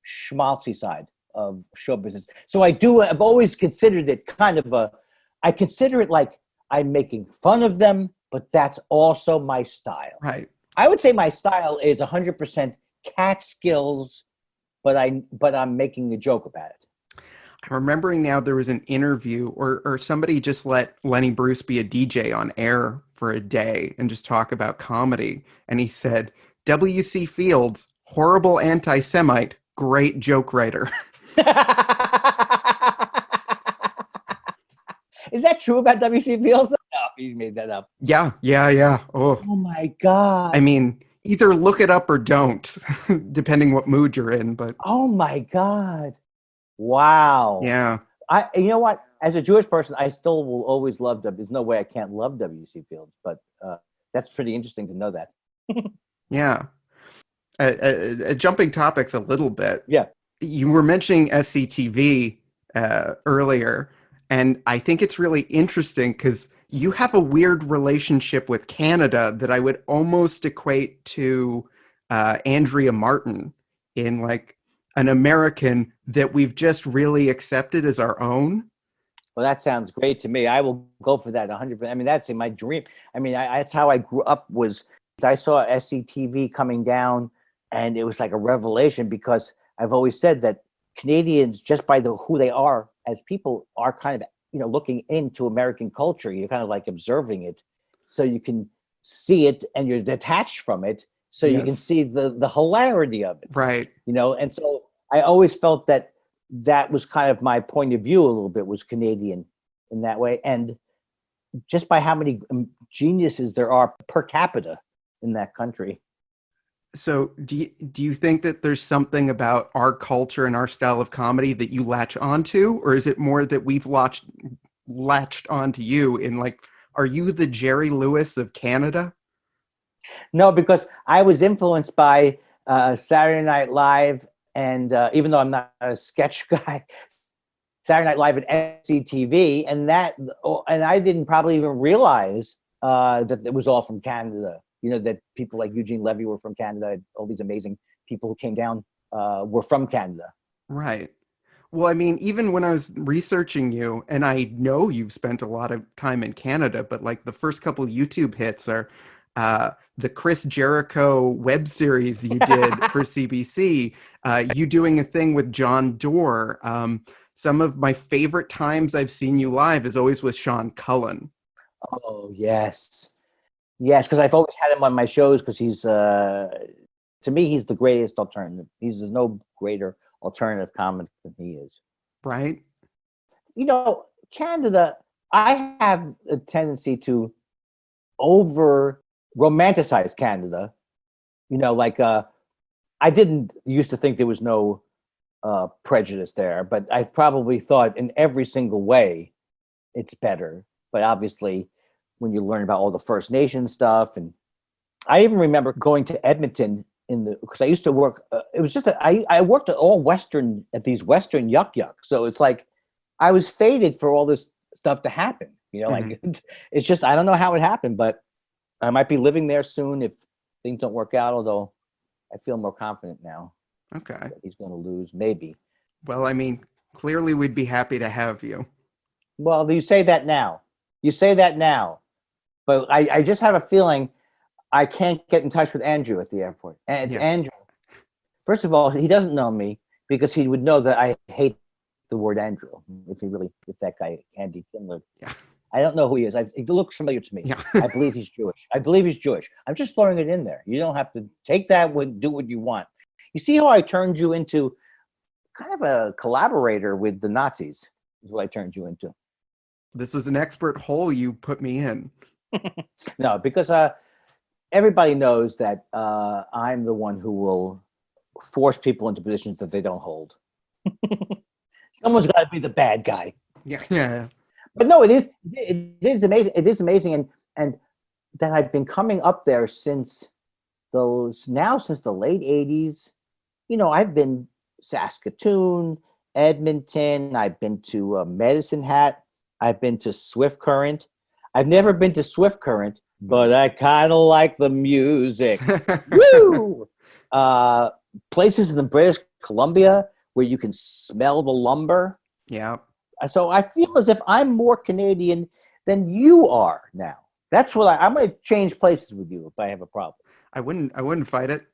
schmaltzy side of show business. So I've always considered it I consider it like I'm making fun of them, but that's also my style. Right. I would say my style is 100% Catskills, but I'm making a joke about it. I'm remembering now there was an interview or somebody just let Lenny Bruce be a DJ on air for a day and just talk about comedy. And he said, W.C. Fields, horrible anti-Semite, great joke writer. Is that true about W.C. Fields? No, you made that up. Yeah. Oh my God. I mean, either look it up or don't, depending what mood you're in. But oh my God. Wow. Yeah. You know what? As a Jewish person, I still will always love W. There's no way I can't love W.C. Fields, but that's pretty interesting to know that. Yeah. Jumping topics a little bit. Yeah. You were mentioning SCTV earlier, and I think it's really interesting because you have a weird relationship with Canada that I would almost equate to Andrea Martin in like an American that we've just really accepted as our own. Well, that sounds great to me. I will go for that 100%. I mean, that's in my dream. I mean, that's how I grew up. I saw SCTV coming down, and it was like a revelation because I've always said that Canadians, just by who they are as people, are kind of looking into American culture. You're kind of like observing it, so you can see it, and you're detached from it, so you can see the hilarity of it. Right. And so I always felt that was kind of my point of view a little bit, was Canadian in that way. And just by how many geniuses there are per capita in that country. So do you think that there's something about our culture and our style of comedy that you latch onto, or is it more that we've latched onto you in like, are you the Jerry Lewis of Canada? No, because I was influenced by Saturday Night Live, and even though I'm not a sketch guy, Saturday Night Live and SCTV, and I didn't probably even realize that it was all from Canada. That people like Eugene Levy were from Canada. All these amazing people who came down were from Canada. Right. Well, I mean, even when I was researching you, and I know you've spent a lot of time in Canada, but like the first couple YouTube hits are the Chris Jericho web series you did for CBC, you doing a thing with John Doerr. Some of my favorite times I've seen you live is always with Sean Cullen. Oh, yes. Yes, because I've always had him on my shows because he's to me he's the greatest alternative. There's no greater alternative comic than he is. Right? You know, Canada. I have a tendency to over romanticize Canada. You know, like I didn't used to think there was no prejudice there, but I probably thought in every single way it's better. But obviously, when you learn about all the First Nation stuff, and I even remember going to Edmonton because I used to work. It was just I worked at these Western yuck yuck. So it's like I was fated for all this stuff to happen. You know, like it's just I don't know how it happened, but I might be living there soon if things don't work out. Although I feel more confident now. Okay. That he's going to lose, maybe. Well, I mean, clearly we'd be happy to have you. Well, you say that now. You say that now. But I just have a feeling I can't get in touch with Andrew at the airport. And Yeah. Andrew, first of all, he doesn't know me because he would know that I hate the word Andrew. If that guy, Andy Kindler. Yeah. I don't know who he is. He looks familiar to me. Yeah. I believe he's Jewish. I'm just throwing it in there. You don't have to take that and do what you want. You see how I turned you into kind of a collaborator with the Nazis, is what I turned you into. This was an expert hole you put me in. No, because everybody knows that I'm the one who will force people into positions that they don't hold. Someone's got to be the bad guy. Yeah. Yeah. But no, it is amazing. It is amazing, and that I've been coming up there since the late '80s. You know, I've been Saskatoon, Edmonton. I've been to Medicine Hat. I've been to Swift Current. I've never been to Swift Current, but I kind of like the music. Woo! Places in British Columbia where you can smell the lumber. Yeah. So I feel as if I'm more Canadian than you are now. That's what I'm going to change places with you if I have a problem. I wouldn't fight it.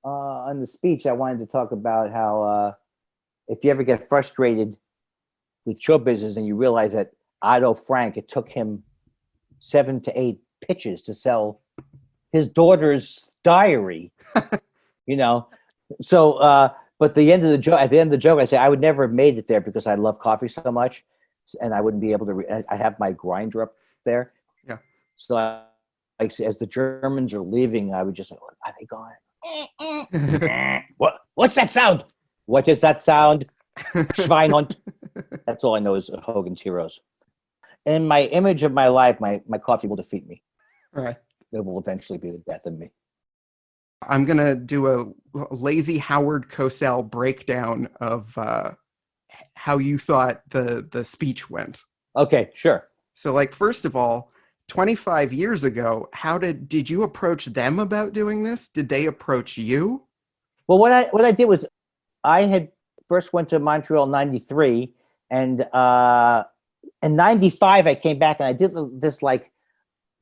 On the speech, I wanted to talk about how if you ever get frustrated with show business and you realize that Otto Frank, it took him 7 to 8 pitches to sell his daughter's diary, you know. So, but at the end of the joke, I say I would never have made it there because I love coffee so much, and I wouldn't be able to. I have my grinder up there. Yeah. So, as the Germans are leaving, I would just say, "Are they gone?" What's that sound? What is that sound? Schweinhund. That's all I know is Hogan's Heroes. In my image of my life, my coffee will defeat me. All right. It will eventually be the death of me. I'm going to do a lazy Howard Cosell breakdown of how you thought the speech went. Okay, sure. So, like, first of all, 25 years ago, did you approach them about doing this? Did they approach you? Well, what I did was I had first went to Montreal in '93, and in '95 I came back and I did this, like,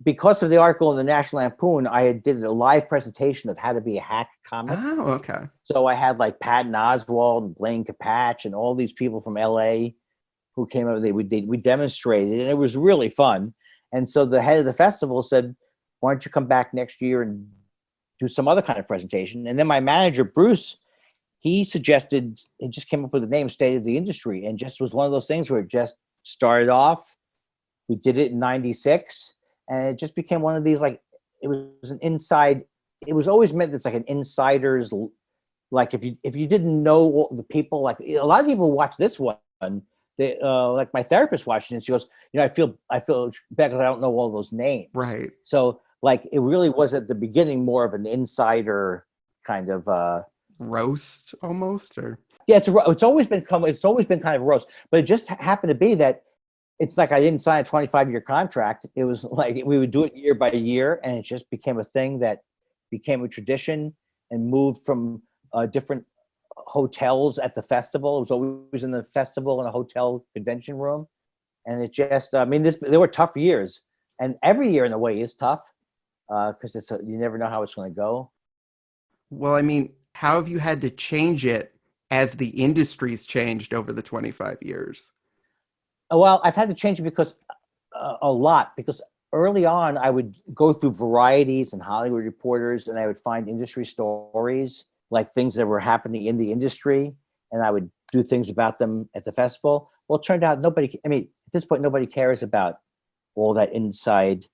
because of the article in the National Lampoon, I did a live presentation of how to be a hack comic. Oh, okay. So I had like Patton Oswalt and Blaine Capatch and all these people from LA who came over. We demonstrated, and it was really fun. And so the head of the festival said, "Why don't you come back next year and do some other kind of presentation?" And then my manager, Bruce, he suggested, he just came up with the name State of the Industry, and just was one of those things where it just started off. We did it in '96, and it just became one of these, like, it was an inside. It was always meant it's like an insider's, like, if you didn't know the people, like a lot of people watch this one. They like my therapist watching it. She goes, I feel bad because I don't know all those names. Right. So, like, it really was at the beginning more of an insider kind of roast almost, or yeah. It's always been kind of roast, but it just happened to be that it's like I didn't sign a 25-year contract. It was like we would do it year by year, and it just became a thing that became a tradition and moved from different hotels at the festival. It was always in the festival in a hotel convention room, and it just there were tough years, and every year in a way is tough because you never know how it's going to go. Well, I mean, how have you had to change it as the industry's changed over the 25 years? Well, I've had to change it because a lot, because early on, I would go through varieties and Hollywood Reporters, and I would find industry stories, like things that were happening in the industry, and I would do things about them at the festival. Well, it turned out nobody, I mean, at this point, nobody cares about all that inside.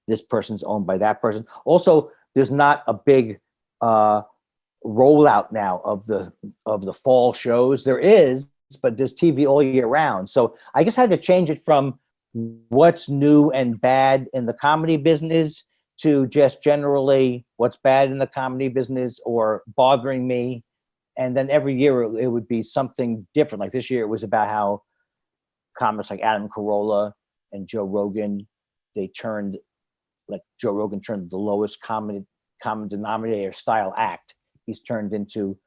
This person's owned by that person. Also, there's not a big rollout now of the fall shows. There is, but there's TV all year round. So I just had to change it from what's new and bad in the comedy business to just generally what's bad in the comedy business or bothering me. And then every year it would be something different. Like this year, it was about how comics like Adam Carolla and Joe Rogan, Joe Rogan turned the lowest common denominator style act. He's turned into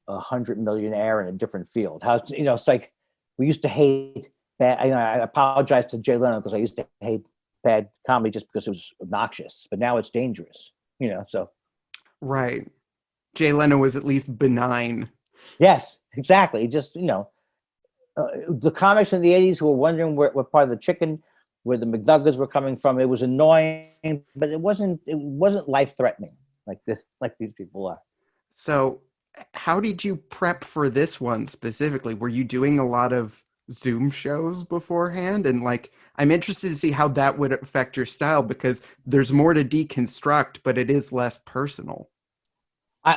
100 millionaire in a different field. How, it's like we used to hate bad. I apologize to Jay Leno because I used to hate bad comedy just because it was obnoxious, but now it's dangerous. So Right. Jay Leno was at least benign. yes, exactly. Just the comics in the '80s who were wondering what part of the chicken, where the McNuggets were coming from. It was annoying, but it wasn't life threatening like these people are. So how did you prep for this one specifically? Were you doing a lot of Zoom shows beforehand? And I'm interested to see how that would affect your style, because there's more to deconstruct, but it is less personal.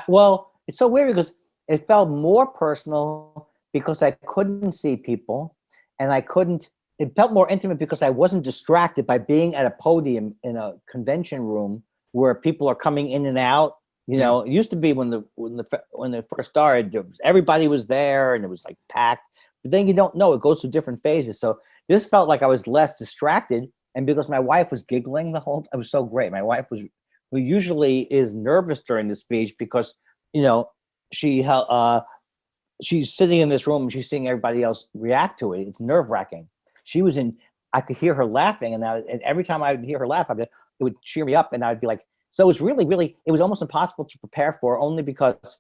Well, it's so weird because it felt more personal because I couldn't see people, and it felt more intimate because I wasn't distracted by being at a podium in a convention room where people are coming in and out. It used to be when it first started, everybody was there and it was like packed. But then you don't know; it goes through different phases. So this felt like I was less distracted, and because my wife was giggling the whole, it was so great. My wife who usually is nervous during the speech because she's sitting in this room and she's seeing everybody else react to it. It's nerve-wracking. I could hear her laughing, and every time I would hear her laugh, it would cheer me up, and I'd be like, so it was really, really, it was almost impossible to prepare for, only because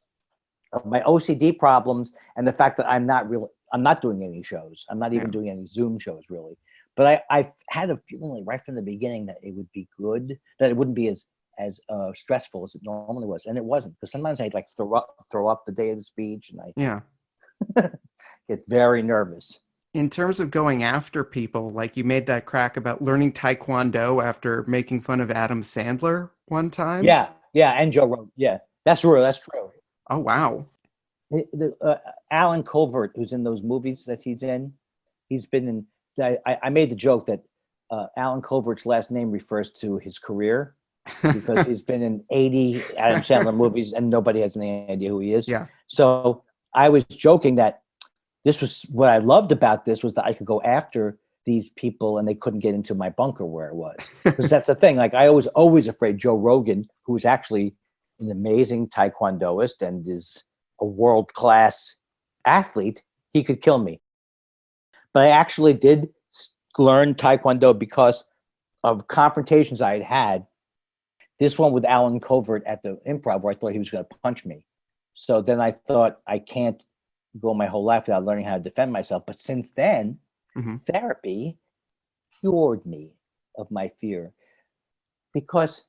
of my OCD problems and the fact that I'm not doing any shows. I'm not even doing any Zoom shows, really. But I had a feeling right from the beginning that it would be good, that it wouldn't be as stressful as it normally was, and it wasn't, because sometimes I'd throw up the day of the speech, and I get very nervous. In terms of going after people, you made that crack about learning Taekwondo after making fun of Adam Sandler one time. Yeah, and Joe Rogan. Yeah, that's true. Oh wow. Alan Covert, who's in those movies that he's in, he's been in. I made the joke that Alan Covert's last name refers to his career, because he's been in 80 Adam Sandler movies and nobody has any idea who he is. Yeah. So I was joking that this was what I loved about this, was that I could go after these people and they couldn't get into my bunker where it was. Because that's the thing. I was always afraid Joe Rogan, who is actually an amazing Taekwondoist and is a world-class athlete, he could kill me. But I actually did learn Taekwondo because of confrontations I had. This one with Alan Covert at the Improv, where I thought he was going to punch me. So then I thought, I can't go my whole life without learning how to defend myself. But since then, therapy cured me of my fear, because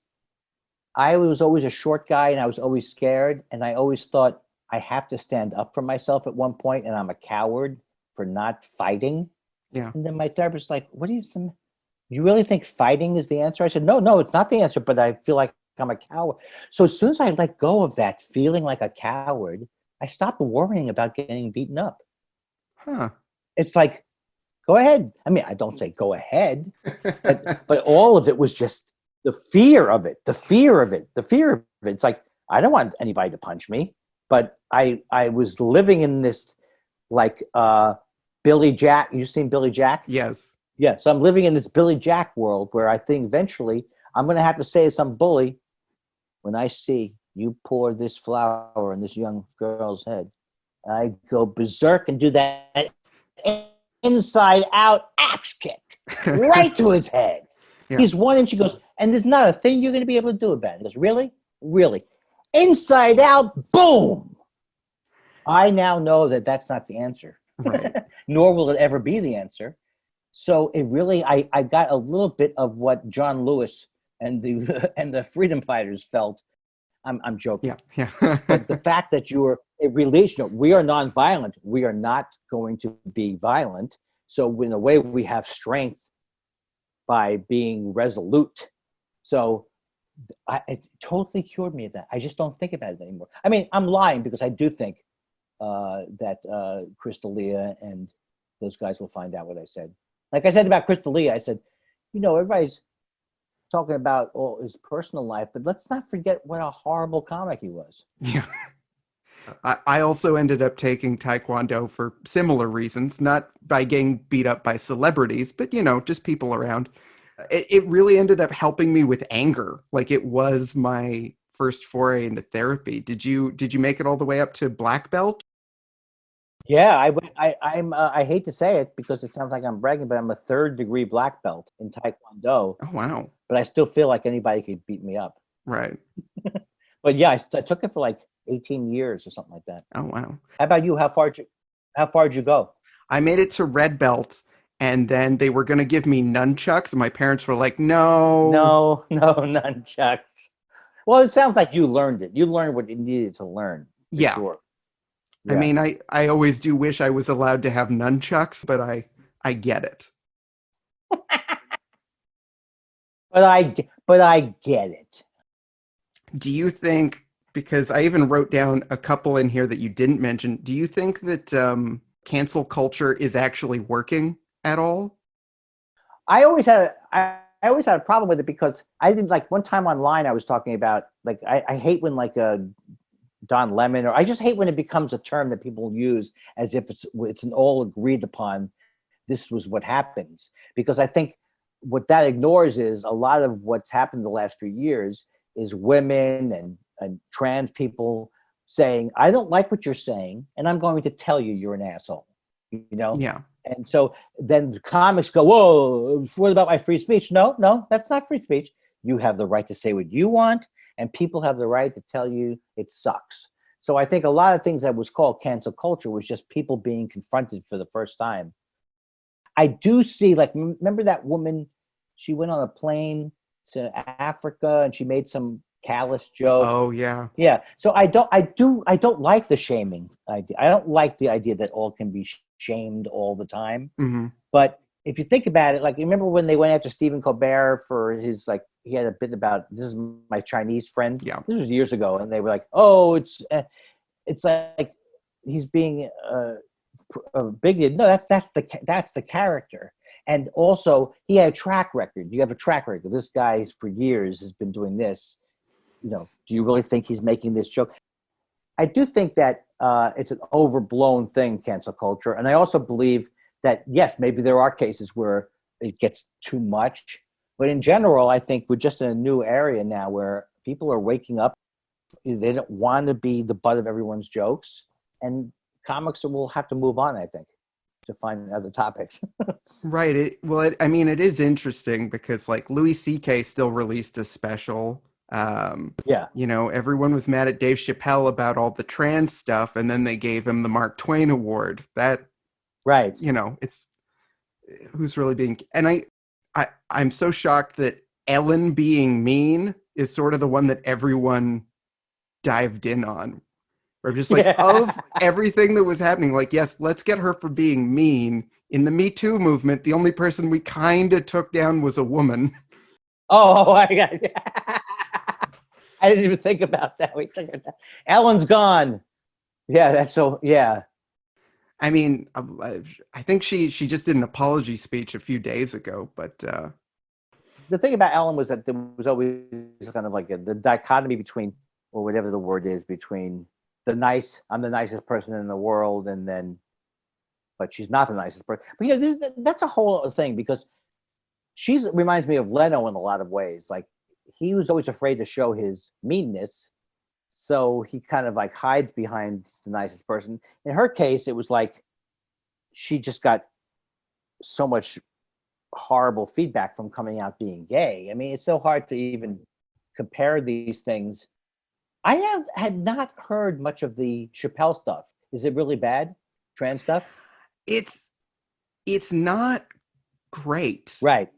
I was always a short guy and I was always scared. And I always thought I have to stand up for myself at one point, and I'm a coward for not fighting. Yeah. And then my therapist was like, you really think fighting is the answer? I said, no, it's not the answer, but I feel like I'm a coward. So as soon as I let go of that feeling like a coward, I stopped worrying about getting beaten up. Huh. It's like, go ahead. I mean, I don't say go ahead, but all of it was just the fear of it. It's like, I don't want anybody to punch me, but I was living in this Billy Jack. You've seen Billy Jack? Yes. Yeah. So I'm living in this Billy Jack world where I think eventually I'm going to have to say to some bully, when I see you pour this flour on this young girl's head, I go berserk and do that inside out axe kick right to his head. Yeah. He's 1 inch. He goes, and there's not a thing you're going to be able to do about it. He goes, really? Really? Inside out, boom. I now know that that's not the answer, right. Nor will it ever be the answer. So it really, I got a little bit of what John Lewis and the and the freedom fighters felt. I'm joking. Yeah. But the fact that you're a relation, we are nonviolent. We are not going to be violent. So in a way, we have strength by being resolute. So it totally cured me of that. I just don't think about it anymore. I mean, I'm lying because I do think that Crystalia and those guys will find out what I said. Like I said about Crystalia, I said, everybody's talking about all his personal life, but let's not forget what a horrible comic he was. Yeah. I also ended up taking Taekwondo for similar reasons, not by getting beat up by celebrities, but, just people around. It really ended up helping me with anger. Like, it was my first foray into therapy. Did you make it all the way up to black belt? Yeah, I hate to say it because it sounds like I'm bragging, but I'm a 3rd degree black belt in Taekwondo. Oh, wow. But I still feel like anybody could beat me up. Right. But yeah, I took it for like 18 years or something like that. Oh, wow. How about you? How far did you go? I made it to red belt, and then they were going to give me nunchucks, and my parents were like, no. No nunchucks. Well, it sounds like you learned it. You learned what you needed to learn. Yeah. Sure. I mean, I always do wish I was allowed to have nunchucks, but I get it. But I get it. Do you think, because I even wrote down a couple in here that you didn't mention, do you think that cancel culture is actually working at all? I always had a problem with it because I didn't like one time online I was talking about like I hate when like Don Lemon, or I just hate when it becomes a term that people use as if it's an all agreed upon. This was what happens, because I think what that ignores is a lot of what's happened the last few years is women and trans people saying, I don't like what you're saying, and I'm going to tell you you're an asshole. Yeah. And so then the comics go, whoa, what about my free speech? No, that's not free speech. You have the right to say what you want, and people have the right to tell you it sucks. So I think a lot of things that was called cancel culture was just people being confronted for the first time. I do see, like, remember that woman, she went on a plane to Africa and she made some callous joke. Oh, yeah. Yeah. So I don't like the shaming idea. I don't like the idea that all can be shamed all the time. Mm-hmm. But if you think about it, like, you remember when they went after Stephen Colbert for his, like, he had a bit about, this is my Chinese friend. Yeah. This was years ago. And they were like, oh, it's like he's being bigoted. No, that's the character. And also he had a track record. You have a track record. This guy for years has been doing this. Do you really think he's making this joke? I do think that it's an overblown thing, cancel culture. And I also believe that, yes, maybe there are cases where it gets too much. But in general, I think we're just in a new area now where people are waking up. They don't want to be the butt of everyone's jokes. And comics will have to move on, I think, to find other topics. Right. It is interesting because, like, Louis C.K. still released a special. Yeah. Everyone was mad at Dave Chappelle about all the trans stuff, and then they gave him the Mark Twain Award. That, right. It's who's really being, and I'm so shocked that Ellen being mean is sort of the one that everyone dived in on. Or just like, of everything that was happening, like, yes, let's get her for being mean. In the Me Too movement, the only person we kind of took down was a woman. Oh, my God. I didn't even think about that. We took her down. Ellen's gone. Yeah, that's so, yeah. I mean, I think she just did an apology speech a few days ago, but the thing about Ellen was that there was always kind of like the dichotomy between, or whatever the word is, between I'm the nicest person in the world, and then, but she's not the nicest person. But that's a whole other thing, because she reminds me of Leno in a lot of ways. Like, he was always afraid to show his meanness, so he kind of like hides behind the nicest person. In her case, it was like she just got so much horrible feedback from coming out being gay. I mean, it's so hard to even compare these things. I had not heard much of the Chappelle stuff. Is it really bad? Trans stuff? It's not great. Right.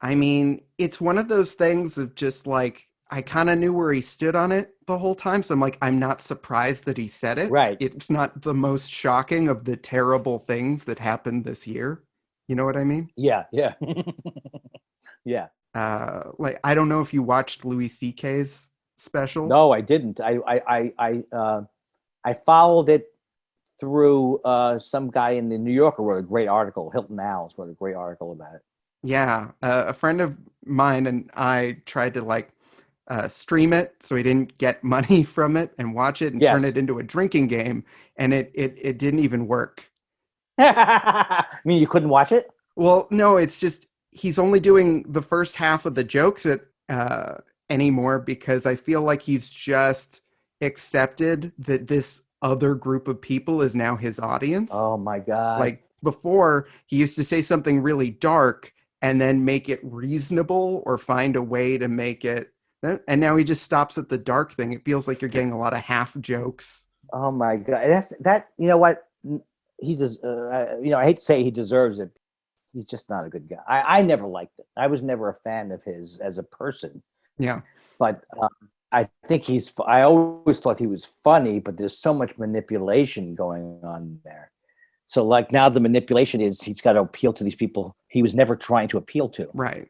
I mean, it's one of those things of just like, I kind of knew where he stood on it the whole time. So I'm like, I'm not surprised that he said it. Right. It's not the most shocking of the terrible things that happened this year. You know what I mean? Yeah. Yeah. Yeah. Like, I don't know if you watched Louis C.K.'s special. No, I didn't. I followed it through some guy in the New Yorker wrote a great article. Hilton Al's wrote a great article about it. Yeah. A friend of mine and I tried to like stream it so he didn't get money from it and watch it and turn Yes. it into a drinking game. And it didn't even work. I mean, you couldn't watch it? Well, no, it's just he's only doing the first half of the jokes anymore because I feel like he's just accepted that this other group of people is now his audience. Oh my God. Like before, he used to say something really dark and then make it reasonable or find a way to make it. And now he just stops at the dark thing. It feels like you're getting a lot of half jokes. Oh my God. You know what? He does, I hate to say he deserves it. He's just not a good guy. I never liked it. I was never a fan of his as a person. Yeah. But I think I always thought he was funny, but there's so much manipulation going on there. So like now the manipulation is he's got to appeal to these people he was never trying to appeal to. Right.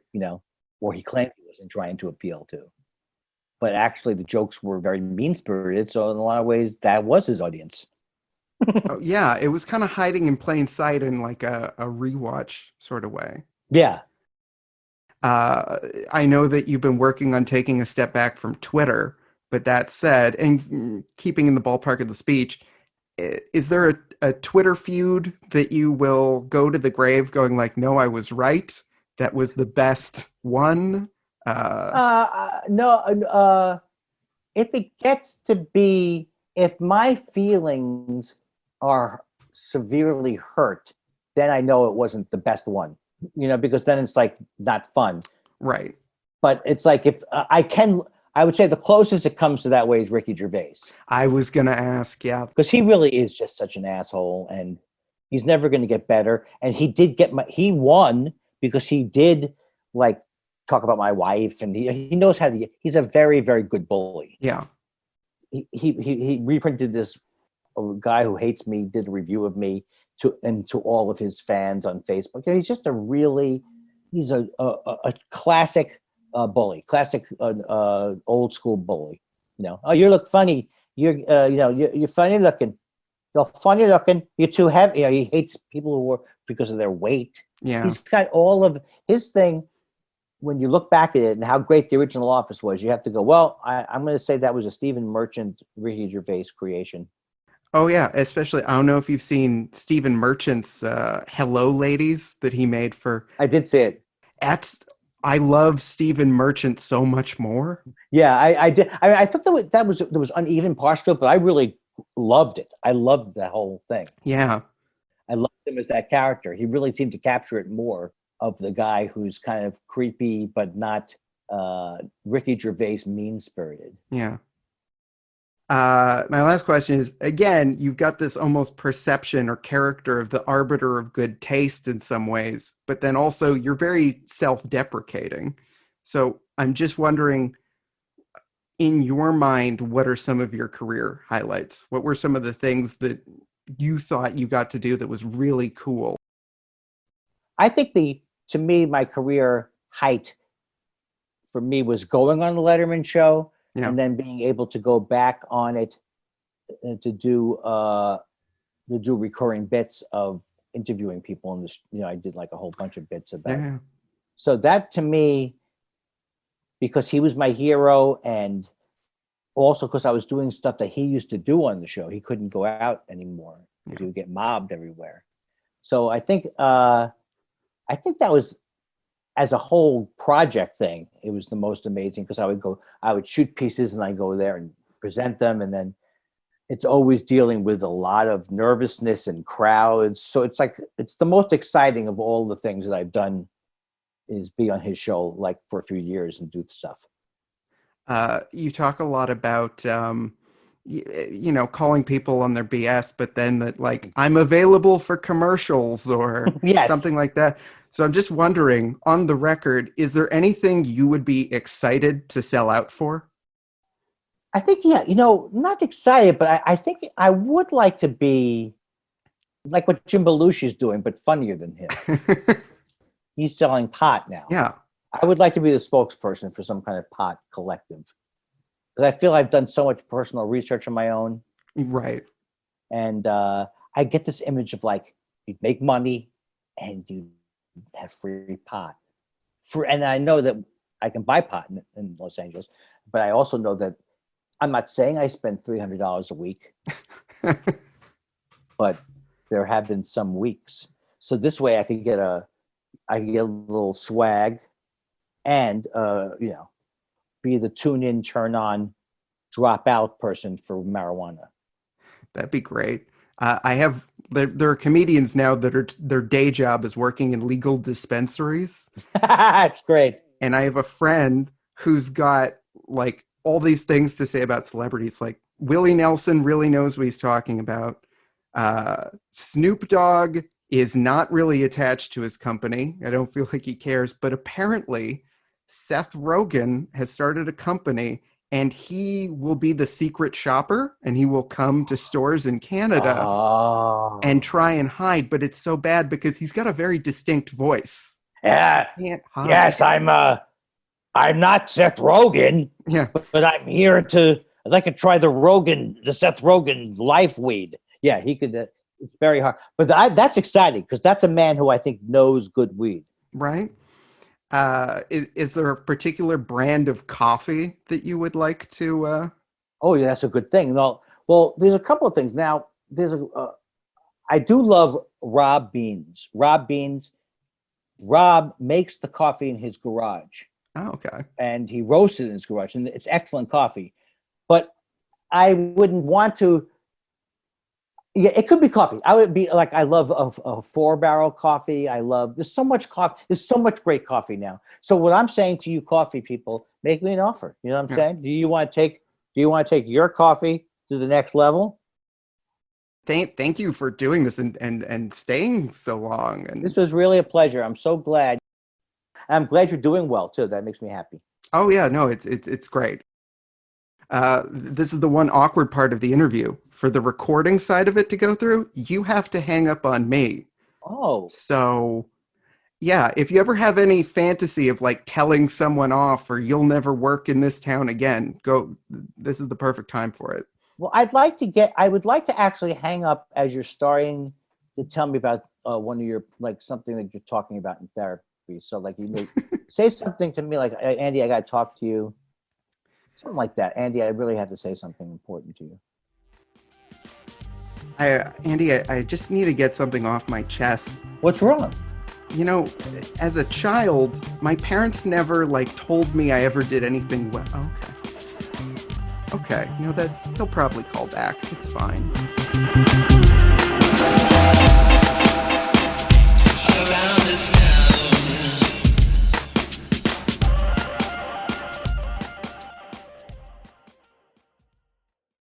Or he claimed he wasn't trying to appeal to. But actually the jokes were very mean-spirited. So in a lot of ways, that was his audience. Oh, yeah, it was kind of hiding in plain sight in like a rewatch sort of way. Yeah. I know that you've been working on taking a step back from Twitter, but that said, and keeping in the ballpark of the speech, is there a Twitter feud that you will go to the grave going like, no, I was right. That was the best one? No. If it gets to be, if my feelings are severely hurt, then I know it wasn't the best one, because then it's like not fun. Right. But it's like if I would say the closest it comes to that way is Ricky Gervais. I was going to ask, yeah. Because he really is just such an asshole and he's never going to get better. And he won because he did like talk about my wife and he knows how to, he's a very, very good bully. Yeah. He reprinted this. A guy who hates me did a review of me to all of his fans on Facebook. He's just he's a classic bully, classic old school bully. Oh, you look funny. You're funny looking. You're funny looking. You're too heavy. He hates people who are because of their weight. Yeah. He's got all of his thing. When you look back at it and how great the original Office was, you have to go, well, I'm going to say that was a Stephen Merchant, Ricky Gervais creation. Oh, yeah. Especially, I don't know if you've seen Stephen Merchant's Hello Ladies that he made for... I did see it. I love Stephen Merchant so much more. Yeah, I did. I thought there was uneven parts to it, but I really loved it. I loved that whole thing. Yeah. I loved him as that character. He really seemed to capture it more of the guy who's kind of creepy, but not Ricky Gervais mean-spirited. Yeah. My last question is, again, you've got this almost perception or character of the arbiter of good taste in some ways, but then also you're very self-deprecating. So I'm just wondering, in your mind, what are some of your career highlights? What were some of the things that you thought you got to do that was really cool? I think to me, my career height for me was going on the Letterman show. Yeah. And then being able to go back on it to do recurring bits of interviewing people in this. I did like a whole bunch of bits about it. So that to me, because he was my hero, and also because I was doing stuff that he used to do on the show, he couldn't go out anymore. He would get mobbed everywhere. So I think that was, as a whole project thing, it was the most amazing because I would shoot pieces and I go there and present them. And then it's always dealing with a lot of nervousness and crowds. So it's the most exciting of all the things that I've done is be on his show like for a few years and do stuff. You talk a lot about, calling people on their BS, but then that like, I'm available for commercials or yes. something like that. So I'm just wondering, on the record, is there anything you would be excited to sell out for? I think, yeah, not excited, but I think I would like to be like what Jim Belushi is doing, but funnier than him. He's selling pot now. Yeah. I would like to be the spokesperson for some kind of pot collective. Because I feel I've done so much personal research on my own. Right. And I get this image of like, you make money and you have free pot. And I know that I can buy pot in Los Angeles, but I also know that I'm not saying I spend $300 a week, but there have been some weeks. So this way I could get a little swag and, be the tune in, turn on, drop out person for marijuana. That'd be great. There are comedians now that their day job is working in legal dispensaries. That's great. And I have a friend who's got like all these things to say about celebrities. Like Willie Nelson really knows what he's talking about. Snoop Dogg is not really attached to his company. I don't feel like he cares. But apparently Seth Rogen has started a company and he will be the secret shopper and he will come to stores in Canada and try and hide. But it's so bad because he's got a very distinct voice. Yeah. Can't hide. Yes, I'm not Seth Rogen. Yeah. But I'm here I'd like to try the Seth Rogen life weed. Yeah, he could. It's very hard. But that's exciting because that's a man who I think knows good weed. Right. Is there a particular brand of coffee that you would like to? Oh, yeah, that's a good thing. Well, there's a couple of things. Now, I do love Rob Beans. Rob makes the coffee in his garage. Oh, okay. And he roasts it in his garage, and it's excellent coffee. But I wouldn't want to. Yeah, it could be coffee. I would be like, I love a 4-barrel coffee. There's so much coffee. There's so much great coffee now. So what I'm saying to you coffee people, make me an offer. You know what I'm saying? Do you want to take your coffee to the next level? Thank you for doing this and staying so long. And this was really a pleasure. I'm so glad. I'm glad you're doing well too. That makes me happy. Oh yeah, no, it's great. This is the one awkward part of the interview. For the recording side of it to go through, you have to hang up on me. Oh. So, yeah, if you ever have any fantasy of like telling someone off or you'll never work in this town again, this is the perfect time for it. Well, I would like to actually hang up as you're starting to tell me about one of your, like something that you're talking about in therapy. So like you may say something to me like, Andy, I got to talk to you. Something like that. Andy, I really have to say something important to you. Andy, I just need to get something off my chest. What's wrong? As a child, my parents never told me I ever did anything well. Okay. They'll probably call back. It's fine.